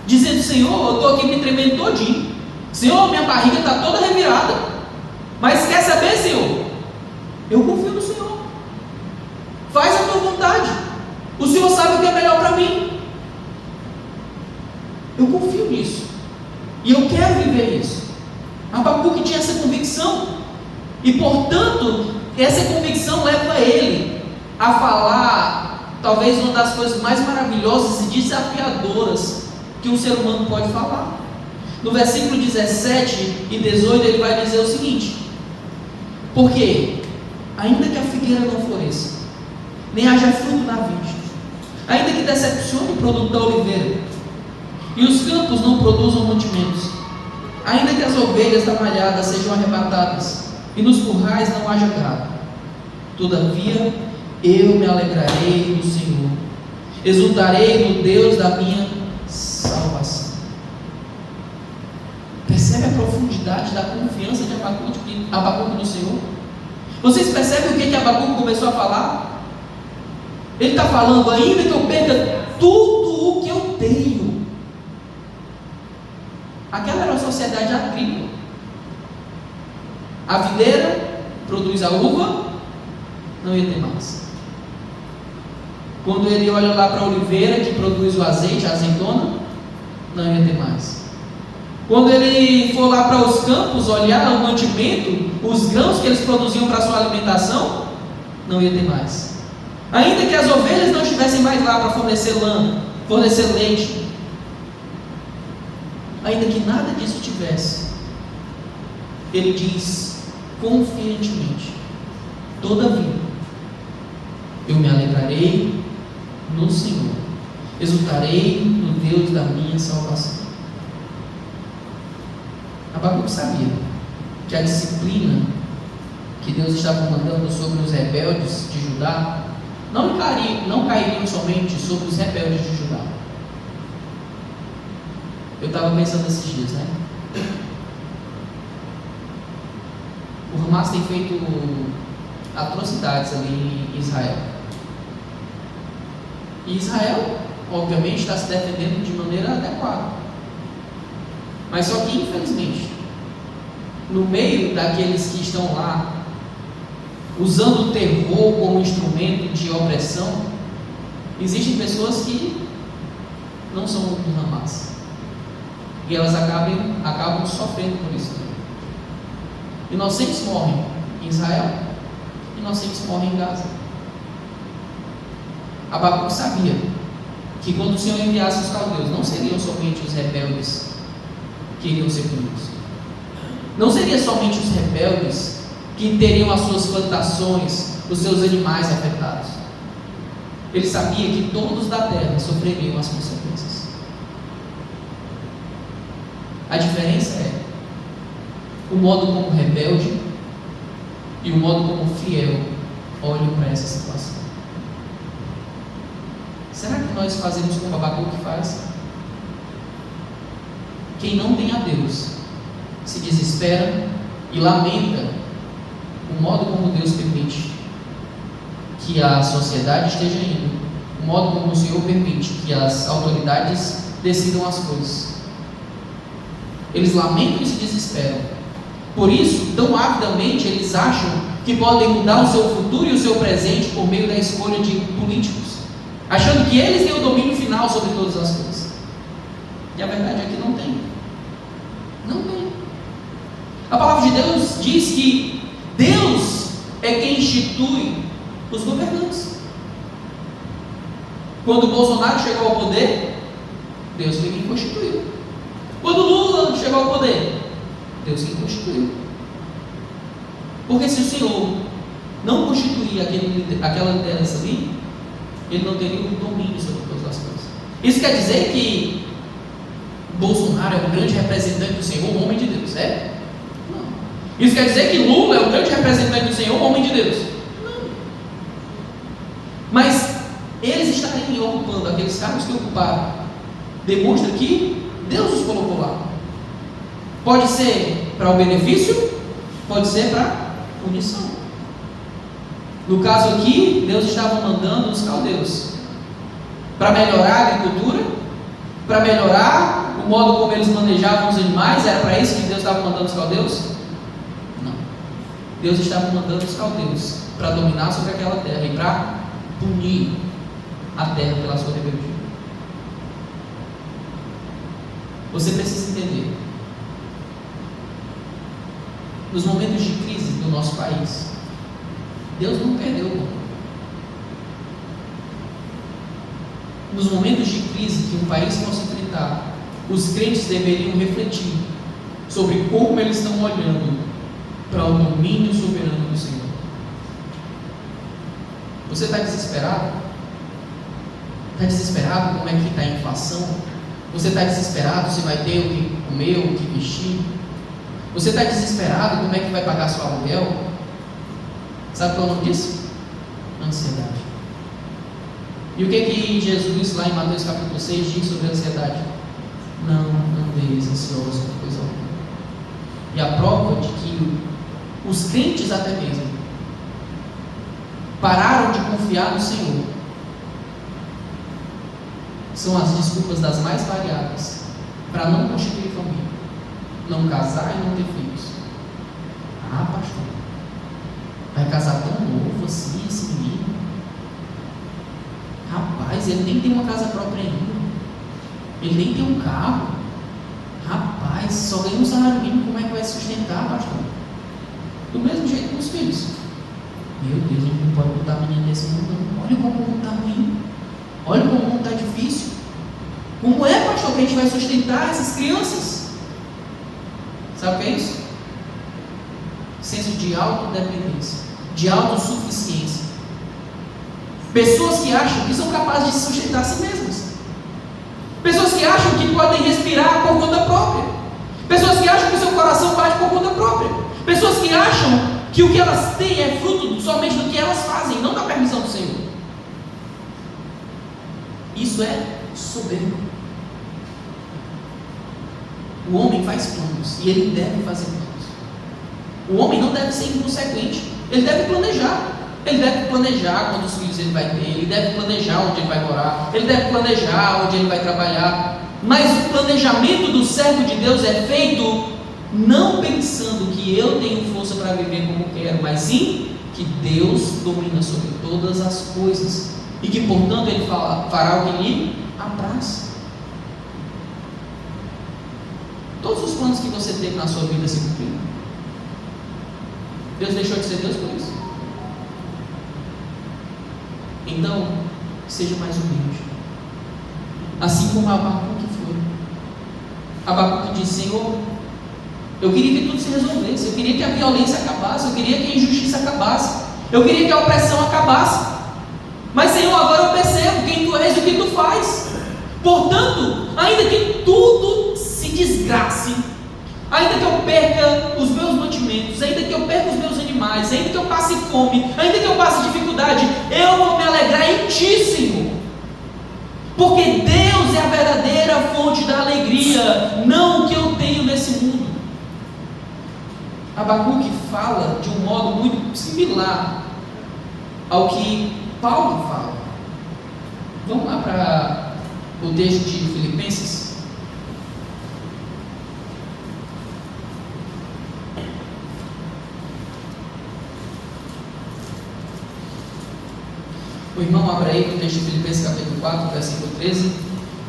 dizendo: Senhor, eu estou aqui me tremendo todinho, Senhor, minha barriga está toda revirada, Mas quer saber, Senhor? Eu confio no Senhor. Faz a tua vontade. O Senhor sabe o que é melhor para mim. Eu confio nisso. E eu quero viver isso. Abacuque tinha essa convicção. E portanto, essa convicção leva ele a falar, talvez uma das coisas mais maravilhosas e desafiadoras que um ser humano pode falar. No versículo 17 e 18 ele vai dizer o seguinte: porque ainda que a figueira não floresça, nem haja fruto na vide, ainda que decepcione o produto da oliveira, e os campos não produzam mantimentos, ainda que as ovelhas da malhada sejam arrebatadas, e nos currais não haja gado, todavia eu me alegrarei no Senhor, exultarei no Deus da minha salvação. Percebe a profundidade da confiança de Abacuque no Senhor? Vocês percebem o que Abacuque começou a falar? Ele está falando, ainda que eu perca tudo o que eu tenho. Aquela era a sociedade agrícola. A videira produz a uva, não ia ter mais. Quando ele olha lá para a oliveira, que produz o azeite, a azeitona, não ia ter mais. Quando ele for lá para os campos olhar o mantimento, os grãos que eles produziam para a sua alimentação, não ia ter mais. Ainda que as ovelhas não estivessem mais lá para fornecer lã, fornecer leite, ainda que nada disso tivesse, ele diz confiantemente: todavia eu me alegrarei no Senhor, exultarei no Deus da minha salvação. Abacuque sabia que a disciplina que Deus estava mandando sobre os rebeldes de Judá não cairiam somente sobre os rebeldes de Judá. Eu estava pensando esses dias, né? O Hamas tem feito atrocidades ali em Israel. E Israel, obviamente, está se defendendo de maneira adequada. Mas só que, infelizmente, no meio daqueles que estão lá, usando o terror como instrumento de opressão, existem pessoas que não são do Hamas. E elas acabam sofrendo por isso. Inocentes morrem em Israel, inocentes morrem em Gaza. Abacuque sabia que quando o Senhor enviasse os caldeus, não seriam somente os rebeldes que iriam ser punidos. Não seria somente os rebeldes que teriam as suas plantações, os seus animais afetados. Ele sabia que todos da terra sofreriam as consequências. A diferença é o modo como rebelde e o modo como fiel olham para essa situação. Será que nós fazemos como Abacuque faz? Quem não tem a Deus se desespera e lamenta o modo como Deus permite que a sociedade esteja indo, o modo como o Senhor permite que as autoridades decidam as coisas. Eles lamentam e se desesperam. Por isso, tão avidamente, eles acham que podem mudar o seu futuro e o seu presente por meio da escolha de políticos, achando que eles têm o domínio final sobre todas as coisas. E a verdade é que não tem. Não tem. A palavra de Deus diz que Deus é quem institui os governantes. Quando o Bolsonaro chegou ao poder, Deus foi quem constituiu. Quando Lula chegou ao poder, Deus quem constituiu. Porque se o Senhor não constituir aquela liderança ali, ele não teria o domínio sobre todas as coisas. Isso quer dizer que Bolsonaro é um grande representante do Senhor, um homem de Deus, é? Não. Isso quer dizer que Lula é um grande representante do Senhor, um homem de Deus? Não. Mas eles estarem ocupando aqueles cargos que ocuparam, demonstra que Deus os colocou lá. Pode ser para o benefício, pode ser para punição. No caso aqui, Deus estava mandando os caldeus para melhorar a agricultura, para melhorar o modo como eles manejavam os animais. Era para isso que Deus estava mandando os caldeus? Não. Deus estava mandando os caldeus para dominar sobre aquela terra e para punir a terra pela sua rebeldia. Você precisa entender, nos momentos de crise do nosso país, Deus não perdeu o controle. Nos momentos de crise que um país possa enfrentar, os crentes deveriam refletir sobre como eles estão olhando para o domínio soberano do Senhor. Você está desesperado? Está desesperado como é que está a inflação? Você está desesperado se vai ter o que comer, o que vestir? Você está desesperado como é que vai pagar seu aluguel? Sabe qual é o nome disso? Ansiedade. E o que Jesus lá em Mateus capítulo 6 diz sobre a ansiedade? Não andeis ansiosos por coisa alguma. E a prova de que os crentes até mesmo pararam de confiar no Senhor são as desculpas das mais variadas para não constituir família, não casar e não ter filhos. Ah, pastor, vai casar tão novo assim, esse menino? Rapaz, ele nem tem uma casa própria ainda, ele nem tem um carro. Rapaz, só ganha um salário mínimo, como é que vai sustentar, pastor? Do mesmo jeito com os filhos. Meu Deus, a gente não pode botar a menina nesse mundo, não. Olha como o mundo está ruim, olha como o mundo está difícil. Como é, pastor, que a gente vai sustentar essas crianças? Sabe o que é isso? Senso de autodependência, de autossuficiência. Pessoas que acham que são capazes de sustentar a si mesmas. Pessoas que acham que podem respirar por conta própria. Pessoas que acham que seu coração bate por conta própria. Pessoas que acham que o que elas têm é fruto somente do que elas fazem, não da permissão do Senhor. Isso é soberbo. O homem faz planos e ele deve fazer planos. O homem não deve ser inconsequente. Ele deve planejar. Ele deve planejar quantos filhos ele vai ter. Ele deve planejar onde ele vai morar. Ele deve planejar onde ele vai trabalhar. Mas o planejamento do servo de Deus é feito não pensando que eu tenho força para viver como quero, mas sim que Deus domina sobre todas as coisas e que, portanto, Ele fará o que lhe apraz. Todos os planos que você teve na sua vida se cumpriram. Deus deixou de ser Deus por isso. Então, seja mais humilde. Assim como Abacuque foi. Abacuque disse: Senhor, eu queria que tudo se resolvesse, eu queria que a violência acabasse, eu queria que a injustiça acabasse, eu queria que a opressão acabasse. Mas, Senhor, agora eu percebo quem Tu és e o que Tu faz. Portanto, ainda que tudo se desgrace, ainda que eu perca os meus mantimentos, ainda que eu perca os meus animais, ainda que eu passe fome, ainda que eu passe dificuldade, eu vou me alegrar em Ti, Senhor. Porque Deus é a verdadeira fonte da alegria, não o que eu tenho nesse mundo. Abacuque fala de um modo muito similar ao que Paulo fala. Vamos lá para o texto de Filipenses. O irmão abra aí no texto de Filipenses capítulo 4, versículo 13.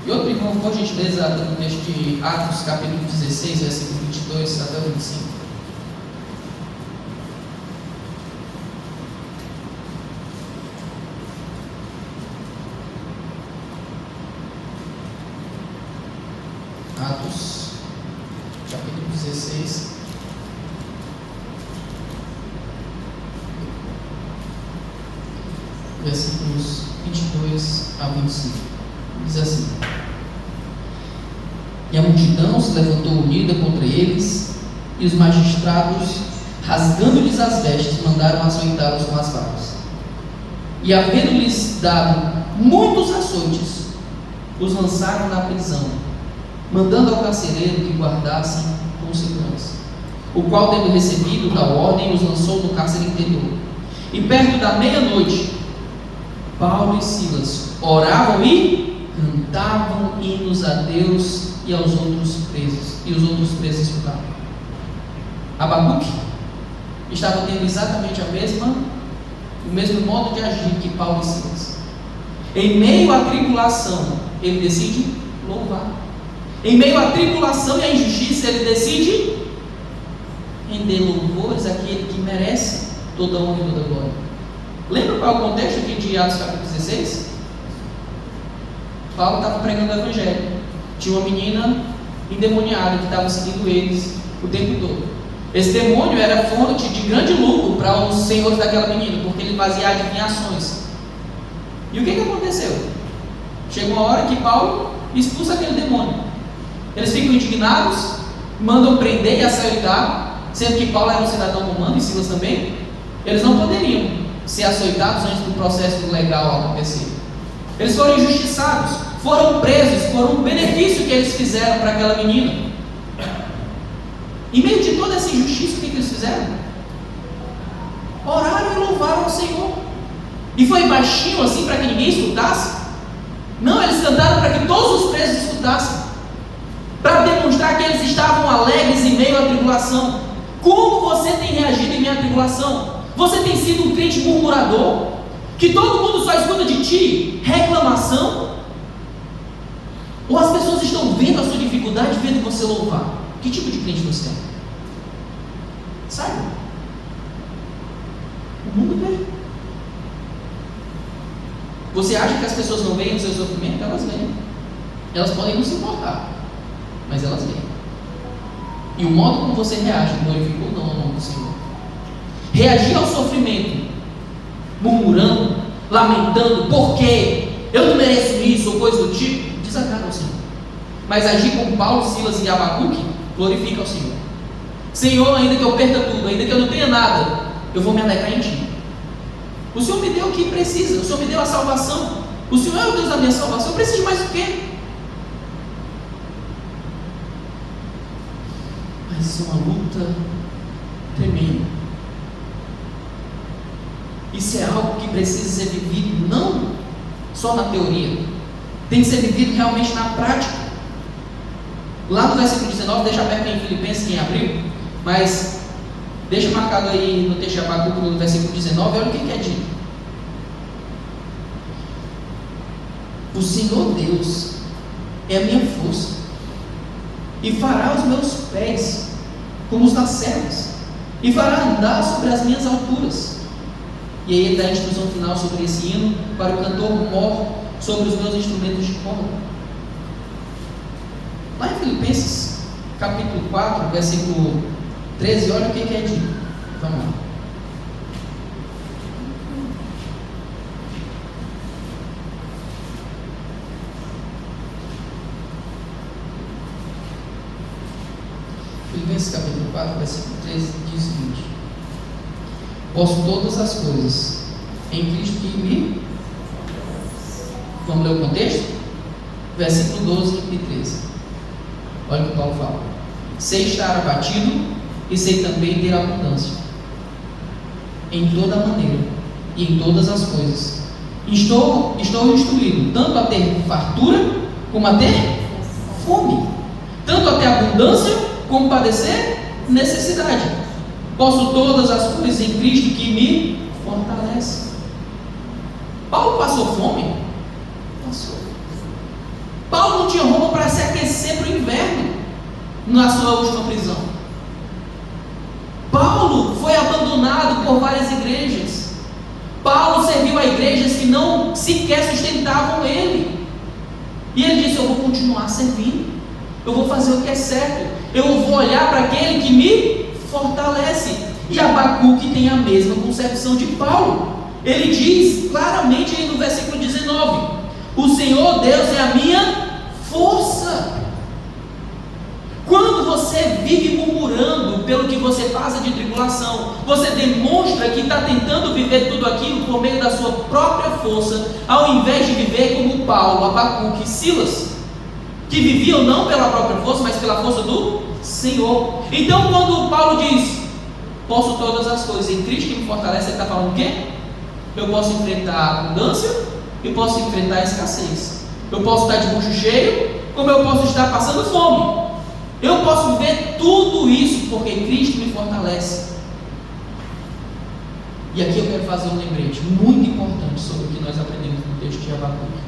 E outro irmão, por gentileza, no texto de Atos capítulo 16, versículo 22 até o 25. Atos, capítulo 16, versículos 22 a 25, diz assim: E a multidão se levantou unida contra eles, e os magistrados, rasgando-lhes as vestes, mandaram açoitá-los com as varas. E havendo-lhes dado muitos açoites, os lançaram na prisão, mandando ao carcereiro que guardassem com segurança, o qual, tendo recebido tal ordem, os lançou no cárcere interior. E perto da meia-noite, Paulo e Silas oravam e cantavam hinos a Deus e aos outros presos, e os outros presos escutavam. Abacuque estavam tendo exatamente o mesmo modo de agir que Paulo e Silas. Em meio à tribulação, ele decide louvar. Em meio à tribulação e à injustiça, ele decide render louvores àquele que merece toda a honra e toda a glória. Lembra qual é o contexto aqui de Atos capítulo 16? Paulo estava pregando o evangelho. Tinha uma menina endemoniada que estava seguindo eles o tempo todo. Esse demônio era fonte de grande lucro para os senhores daquela menina, porque ele fazia adivinhações. E o que aconteceu? Chega uma hora que Paulo expulsa aquele demônio. Eles ficam indignados, mandam prender e açoitar, sendo que Paulo era um cidadão romano e Silas também. Eles não poderiam ser açoitados antes do processo legal acontecer. Eles foram injustiçados, foram presos por um benefício que eles fizeram para aquela menina. Em meio de toda essa injustiça, o que eles fizeram? Oraram e louvaram ao Senhor. E foi baixinho assim para que ninguém escutasse? Não, eles cantaram para que todos os presos escutassem, para demonstrar que eles estavam alegres em meio à tribulação. Como você tem reagido em meio à tribulação? Você tem sido um crente murmurador, que todo mundo só escuta de ti reclamação? Ou as pessoas estão vendo a sua dificuldade, vendo você louvar? Que tipo de crente você é? Saiba. O mundo vê. Você acha que as pessoas não veem o seu sofrimento? Elas veem. Elas podem não se importar, mas elas veem. E o modo como você reage glorifica ou não o nome do Senhor. Reagir ao sofrimento murmurando, lamentando, porque eu não mereço isso ou coisa do tipo, desagrada ao Senhor. Mas agir como Paulo, Silas e Abacuque glorifica ao Senhor. Senhor, ainda que eu perca tudo, ainda que eu não tenha nada, eu vou me alegrar em Ti. O Senhor me deu o que precisa, o Senhor me deu a salvação, o Senhor é o Deus da minha salvação, eu preciso de mais o quê? Mas isso é uma luta tremenda. Isso é algo que precisa ser vivido não só na teoria, tem que ser vivido realmente na prática. Lá no versículo 19, deixa aberto em Filipenses, quem abriu, mas deixa marcado aí no texto de Abacuque, no versículo 19, olha o que é dito. O Senhor Deus é a minha força, e fará os meus pés como os das servas, e fará andar sobre as minhas alturas. E aí ele dá a instrução final sobre esse hino para o cantor mor sobre os meus instrumentos de corda. Lá em Filipenses, capítulo 4, versículo 13, olha o que é dito. Vamos lá. Filipenses capítulo 4, versículo 13, diz o seguinte: posso todas as coisas em Cristo que me... Vamos ler o contexto? Versículo 12 e 13. Olha o que Paulo fala: sei estar abatido e sei também ter abundância, em toda maneira e em todas as coisas. Estou instruído tanto a ter fartura como a ter fome, tanto a ter abundância como padecer necessidade. Posso todas as coisas em Cristo que me fortalece. Paulo passou fome? Passou. Paulo não tinha roupa para se aquecer para o inverno na sua última prisão. Paulo foi abandonado por várias igrejas. Paulo serviu a igrejas que não sequer sustentavam ele. E ele disse: eu vou continuar servindo, eu vou fazer o que é certo, eu vou olhar para aquele que me fortalece. E Abacuque tem a mesma concepção de Paulo. Ele diz claramente aí no versículo 19: o Senhor Deus é a minha força. Quando você vive murmurando pelo que você passa de tribulação, você demonstra que está tentando viver tudo aquilo por meio da sua própria força, ao invés de viver como Paulo, Abacuque e Silas, que viviam não pela própria força, mas pela força do Senhor. Então, quando Paulo diz: posso todas as coisas em Cristo que me fortalece, ele está falando o quê? Eu posso enfrentar a abundância e posso enfrentar a escassez. Eu posso estar de bucho cheio, como eu posso estar passando fome. Eu posso viver tudo isso porque Cristo me fortalece. E aqui eu quero fazer um lembrete muito importante sobre o que nós aprendemos no texto de Abacuque.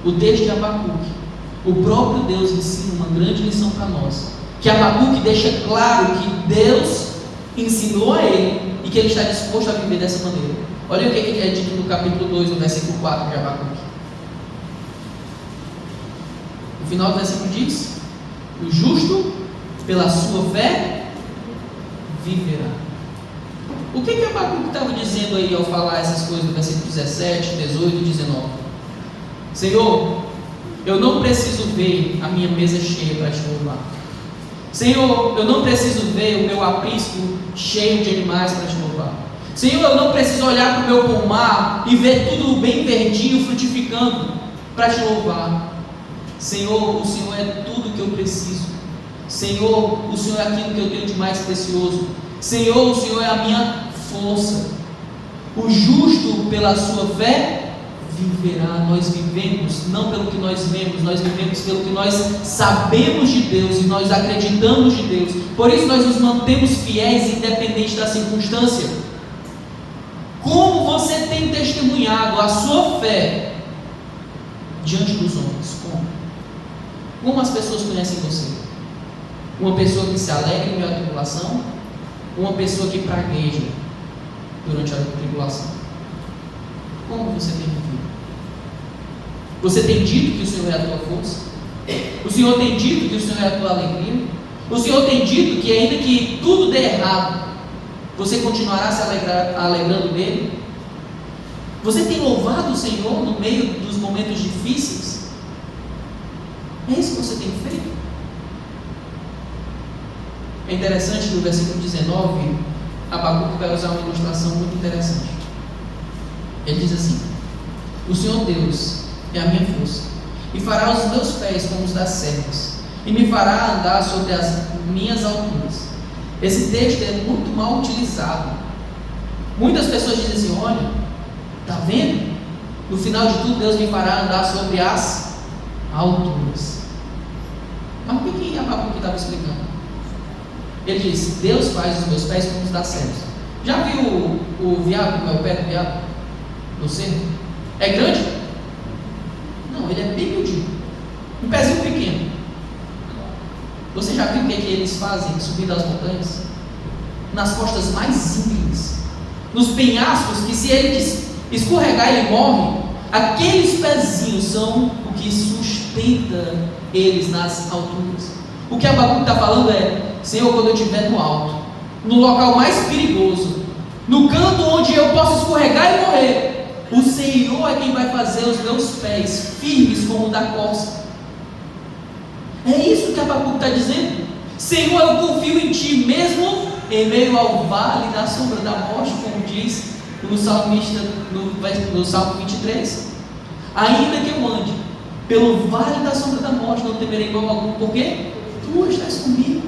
O texto de Abacuque, o próprio Deus ensina uma grande lição para nós, que Abacuque deixa claro que Deus ensinou a ele e que ele está disposto a viver dessa maneira. Olha o que é dito no capítulo 2, no versículo 4 de Abacuque. O final do versículo diz: o justo, pela sua fé, viverá. O que Abacuque estava dizendo aí ao falar essas coisas no versículo 17, 18 e 19? Senhor, eu não preciso ver a minha mesa cheia para te louvar. Senhor, eu não preciso ver o meu aprisco cheio de animais para te louvar. Senhor, eu não preciso olhar para o meu pomar e ver tudo bem verdinho, frutificando para te louvar. Senhor, o Senhor é tudo que eu preciso. Senhor, o Senhor é aquilo que eu tenho de mais precioso. Senhor, o Senhor é a minha força. O justo pela sua fé viverá. Nós vivemos não pelo que nós vemos, nós vivemos pelo que nós sabemos de Deus e nós acreditamos de Deus. Por isso nós nos mantemos fiéis independente da circunstância. Como você tem testemunhado a sua fé diante dos homens? Como as pessoas conhecem você? Uma pessoa que se alegra em meio à tribulação? Uma pessoa que pragueja durante a tribulação? Como você tem vivido? Você tem dito que o Senhor é a tua força? O Senhor tem dito que o Senhor é a tua alegria? O Senhor tem dito que ainda que tudo dê errado, você continuará se alegrando nele? Você tem louvado o Senhor no meio dos momentos difíceis? É isso que você tem feito? É interessante que no versículo 19, Abacuque vai usar uma ilustração muito interessante. Ele diz assim: o Senhor Deus é a minha força, e fará os meus pés como os das servas, e me fará andar sobre as minhas alturas. Esse texto é muito mal utilizado. Muitas pessoas dizem assim: olha, está vendo? No final de tudo, Deus me fará andar sobre as alturas. Mas o que Abacuque estava explicando? Ele diz: Deus faz os meus pés como os das servas. Já viu o veado, como é o pé do veado? No cerro? É grande? Não, ele é bem miudinho. Um pezinho pequeno. Você já viu o que eles fazem subindo as montanhas? Nas costas mais íngremes, nos penhascos, que se ele escorregar ele morre. Aqueles pezinhos são o que sustenta eles nas alturas. O que Abacuque está falando é: Senhor, quando eu estiver no alto, no local mais perigoso, no canto onde eu posso escorregar e morrer, o Senhor é quem vai fazer os meus pés firmes como o da costa. É isso que Abacuque está dizendo. Senhor, eu confio em Ti, mesmo em meio ao vale da sombra da morte, como diz no salmista, no Salmo 23. Ainda que eu ande pelo vale da sombra da morte, não temerei mal algum, porque Tu estás comigo.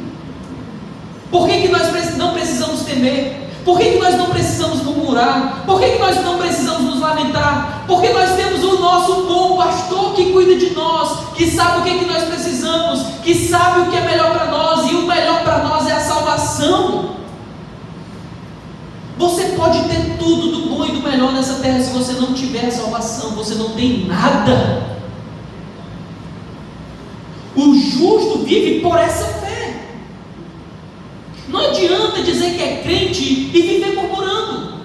Por que nós não precisamos temer? Por que nós não precisamos murmurar? Por que nós não precisamos nos lamentar? Porque nós temos o nosso bom pastor que cuida de nós, que sabe o que nós precisamos, que sabe o que é melhor para nós, e o melhor para nós é a salvação. Você pode ter tudo do bom e do melhor nessa terra, se você não tiver a salvação, você não tem nada. O justo vive por essa fé. Não adianta dizer que é crente e viver murmurando.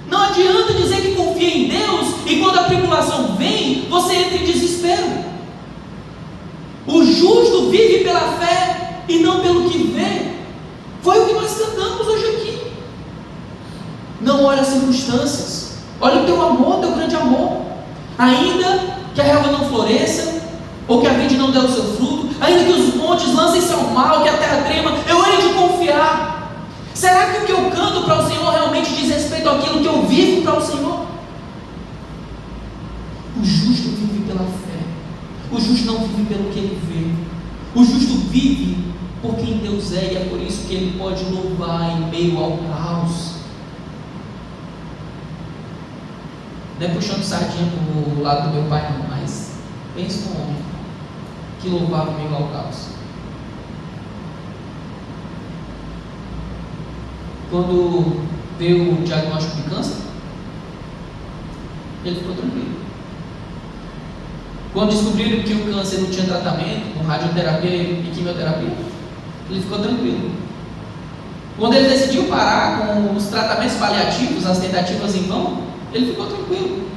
Não adianta dizer que confia em Deus e quando a tribulação vem, você entra em desespero. O justo vive pela fé e não pelo que vê. Foi o que nós cantamos hoje aqui. Não olha as circunstâncias, olha o teu amor, teu grande amor. Ainda que a relva não floresça, ou que a vide não dê o seu fruto, ainda que os montes lancem-se ao mal, que a terra trema, eu hei de confiar. Será que o que eu canto para o Senhor realmente diz respeito àquilo que eu vivo para o Senhor? O justo vive pela fé. O justo não vive pelo que ele vê. O justo vive por quem Deus é, e é por isso que ele pode louvar em meio ao caos. Não é puxando sardinha para o lado do meu pai não, mas pensa no homem que louvava em meio ao caos. Quando veio o diagnóstico de câncer, ele ficou tranquilo. Quando descobriram que o câncer não tinha tratamento, com radioterapia e quimioterapia, ele ficou tranquilo. Quando ele decidiu parar com os tratamentos paliativos, as tentativas em vão, ele ficou tranquilo.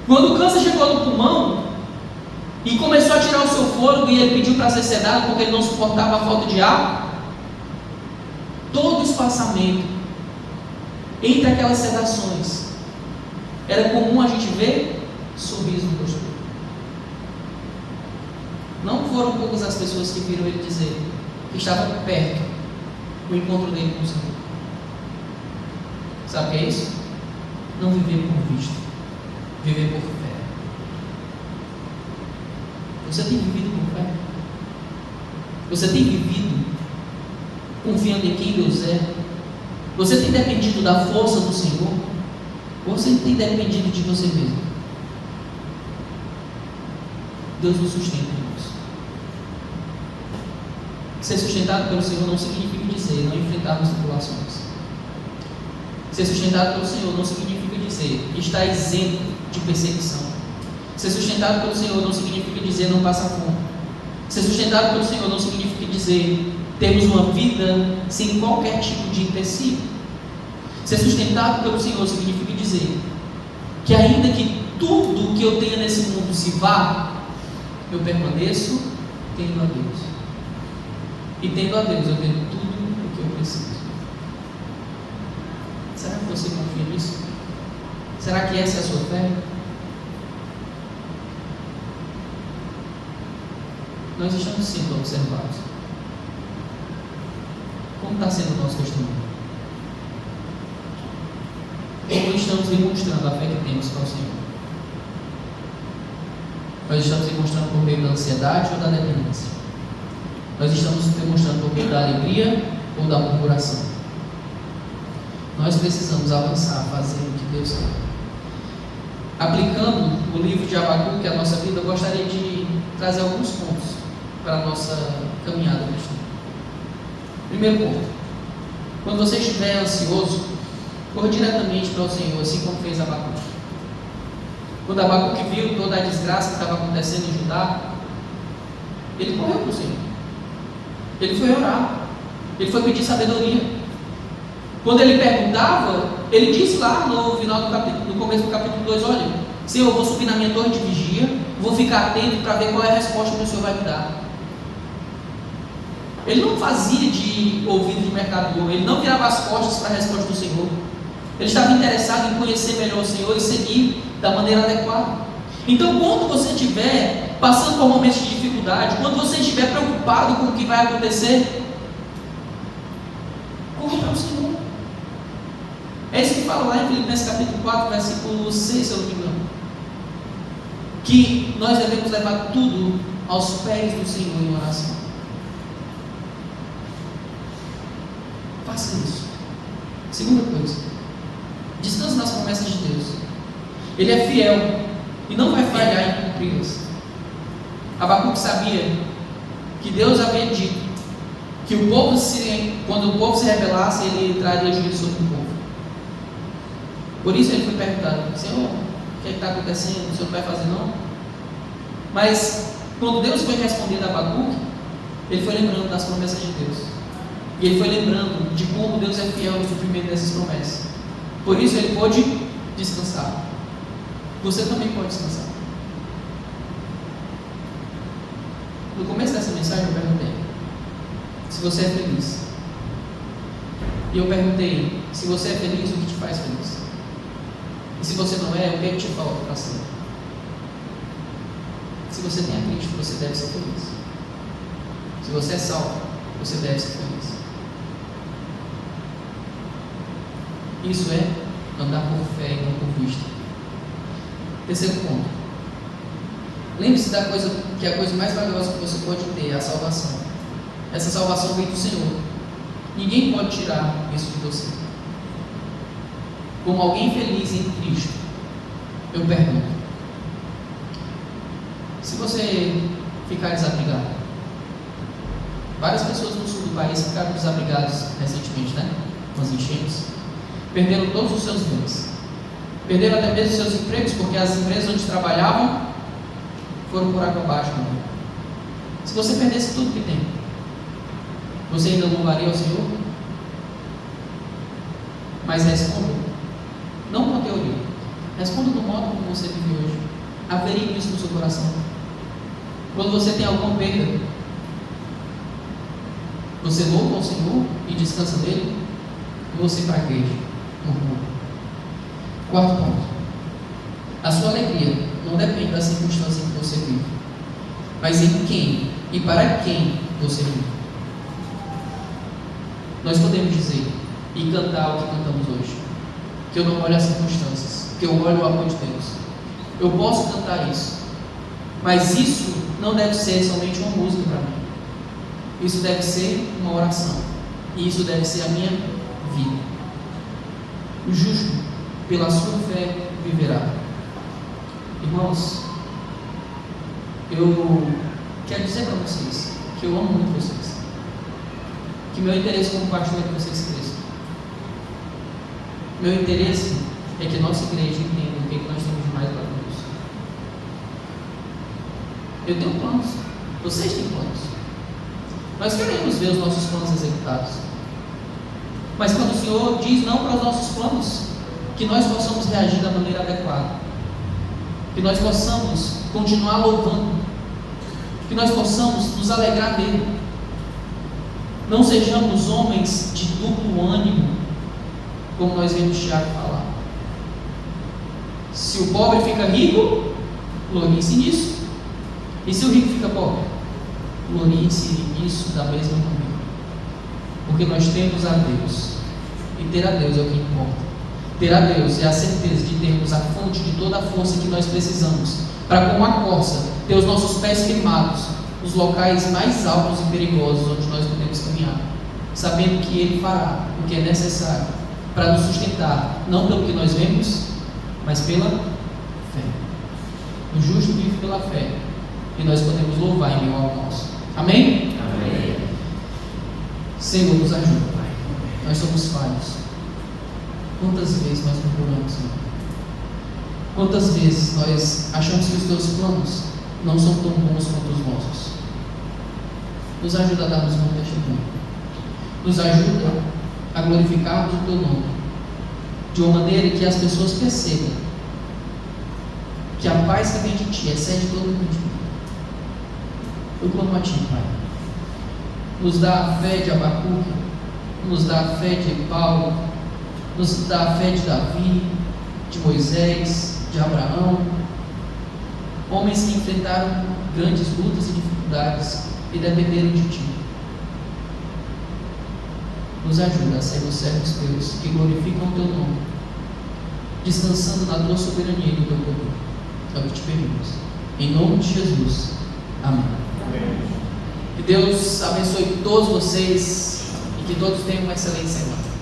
Quando o câncer chegou no pulmão e começou a tirar o seu fôlego e ele pediu para ser sedado porque ele não suportava a falta de ar, todo o espaçamento entre aquelas sedações, era comum a gente ver sorriso no rosto dele. Não foram poucas as pessoas que viram ele dizer que estava perto do encontro dele com o Senhor. Sabe o que é isso? Não viver por vista, viver por fé. Você tem vivido por fé? Você tem vivido confiando em quem Deus é? Você tem dependido da força do Senhor? Ou você tem dependido de você mesmo? Deus nos sustenta, irmãos. Ser sustentado pelo Senhor não significa dizer não enfrentarmos tribulações. Ser sustentado pelo Senhor não significa dizer estar isento de perseguição. Ser sustentado pelo Senhor não significa dizer não passar fome. Ser sustentado pelo Senhor não significa dizer termos uma vida sem qualquer tipo de empecilho. Ser sustentado pelo Senhor significa dizer que ainda que tudo que eu tenha nesse mundo se vá, eu permaneço tendo a Deus. E tendo a Deus, eu tenho tudo o que eu preciso. Será que você confia nisso? Será que essa é a sua fé? Nós estamos sendo observados. Como está sendo o nosso testemunho? Como estamos demonstrando a fé que temos para o Senhor? Nós estamos demonstrando por meio da ansiedade ou da dependência? Nós estamos demonstrando por meio da alegria ou da murmuração? Nós precisamos avançar, fazer o que Deus quer. Aplicando o livro de Abacuque, que é a nossa vida, eu gostaria de trazer alguns pontos para a nossa caminhada cristã. Primeiro ponto: quando você estiver ansioso, corra diretamente para o Senhor, assim como fez Abacuque. Quando Abacuque viu toda a desgraça que estava acontecendo em Judá, ele correu para o Senhor. Ele foi orar. Ele foi pedir sabedoria. Quando ele perguntava, ele disse lá no final do capítulo, no começo do capítulo 2, olha, Senhor, eu vou subir na minha torre de vigia, vou ficar atento para ver qual é a resposta que o Senhor vai me dar. Ele não fazia de ouvido de mercador, ele não virava as costas para a resposta do Senhor. Ele estava interessado em conhecer melhor o Senhor e seguir da maneira adequada. Então, quando você estiver passando por momentos de dificuldade, quando você estiver preocupado com o que vai acontecer, corra para o Senhor. É isso que fala lá em Filipenses capítulo 4, versículo 6, se eu não me engano. Que nós devemos levar tudo aos pés do Senhor em oração. Faça isso. Segunda coisa: descanse nas promessas de Deus. Ele é fiel e não vai falhar em cumpri-las. Abacuque sabia que Deus havia dito que o povo quando o povo se rebelasse, ele traria juízo sobre o povo. Por isso ele foi perguntado: Senhor, o que está acontecendo? O Senhor não vai fazer não? Mas quando Deus foi respondendo a Abacuque, ele foi lembrando das promessas de Deus. E ele foi lembrando de como Deus é fiel no cumprimento dessas promessas. Por isso ele pôde descansar. Você também pode descansar. No começo dessa mensagem eu perguntei se você é feliz. E eu perguntei: se você é feliz, o que te faz feliz? E se você não é, o que é que te falta para ser? Se você tem a Cristo, você deve ser feliz. Se você é salvo, você deve ser feliz. Isso é andar por fé e não por vista. Terceiro ponto: lembre-se da coisa que é a coisa mais valiosa que você pode ter, a salvação. Essa salvação vem do Senhor. Ninguém pode tirar isso de você. Como alguém feliz em Cristo, eu pergunto: se você ficar desabrigado, várias pessoas no sul do país ficaram desabrigadas recentemente, né? Com as enchentes. perderam todos os seus bens, perderam até mesmo os seus empregos, porque as empresas onde trabalhavam foram por água abaixo. Se você perdesse tudo que tem, você ainda louvaria ao Senhor? Mas responda, não com teoria, responda do modo como você vive hoje. Averigue isso no seu coração. Quando você tem alguma perda, você louva ao Senhor e descansa dele, ou você pragueja, murmura. Quarto ponto, a sua alegria não depende da circunstância em que você vive, mas em quem e para quem você vive. Nós podemos dizer e cantar o que cantamos hoje, que eu não olho as circunstâncias, que eu olho o amor de Deus. Eu posso cantar isso, mas isso não deve ser somente uma música para mim. Isso deve ser uma oração, e isso deve ser a minha vida. O justo, pela sua fé, viverá. Irmãos, eu quero dizer para vocês que eu amo muito vocês, que meu interesse como pastor é que vocês cresçam. Meu interesse é que a nossa igreja entenda o que nós temos de mais para Deus. Eu tenho planos, vocês têm planos. Nós queremos ver os nossos planos executados. Mas quando o Senhor diz não para os nossos planos, que nós possamos reagir da maneira adequada, que nós possamos continuar louvando, que nós possamos nos alegrar dele. Não sejamos homens de duplo ânimo, como nós vemos Tiago falar. Se o pobre fica rico, glorie-se nisso. E se o rico fica pobre, glorie-se nisso da mesma maneira. Porque nós temos a Deus, e ter a Deus é o que importa. Ter a Deus é a certeza de termos a fonte de toda a força que nós precisamos, para como a corça, ter os nossos pés firmados nos locais mais altos e perigosos onde nós podemos caminhar, sabendo que Ele fará o que é necessário para nos sustentar, não pelo que nós vemos, mas pela fé. O justo vive pela fé, e nós podemos louvar em meio ao nosso. Amém? Amém. Senhor, nos ajuda, Pai. Nós somos falhos. Quantas vezes nós murmuramos, Senhor? Quantas vezes nós achamos que os teus planos não são tão bons quanto os nossos? Nos ajuda a darmos bom testemunho. Nos ajuda a glorificarmos o teu nome de uma maneira que as pessoas percebam que a paz que vem de ti excede todo entendimento. Eu clamo a ti, Pai. Nos dá a fé de Abacuque, nos dá a fé de Paulo, nos dá a fé de Davi, de Moisés, de Abraão, homens que enfrentaram grandes lutas e dificuldades e dependeram de ti. Nos ajuda a sermos servos teus que glorificam o teu nome, descansando na tua soberania e no teu poder. É o que te pedimos. Em nome de Jesus. Amém. Amém. Que Deus abençoe todos vocês e que todos tenham uma excelente semana.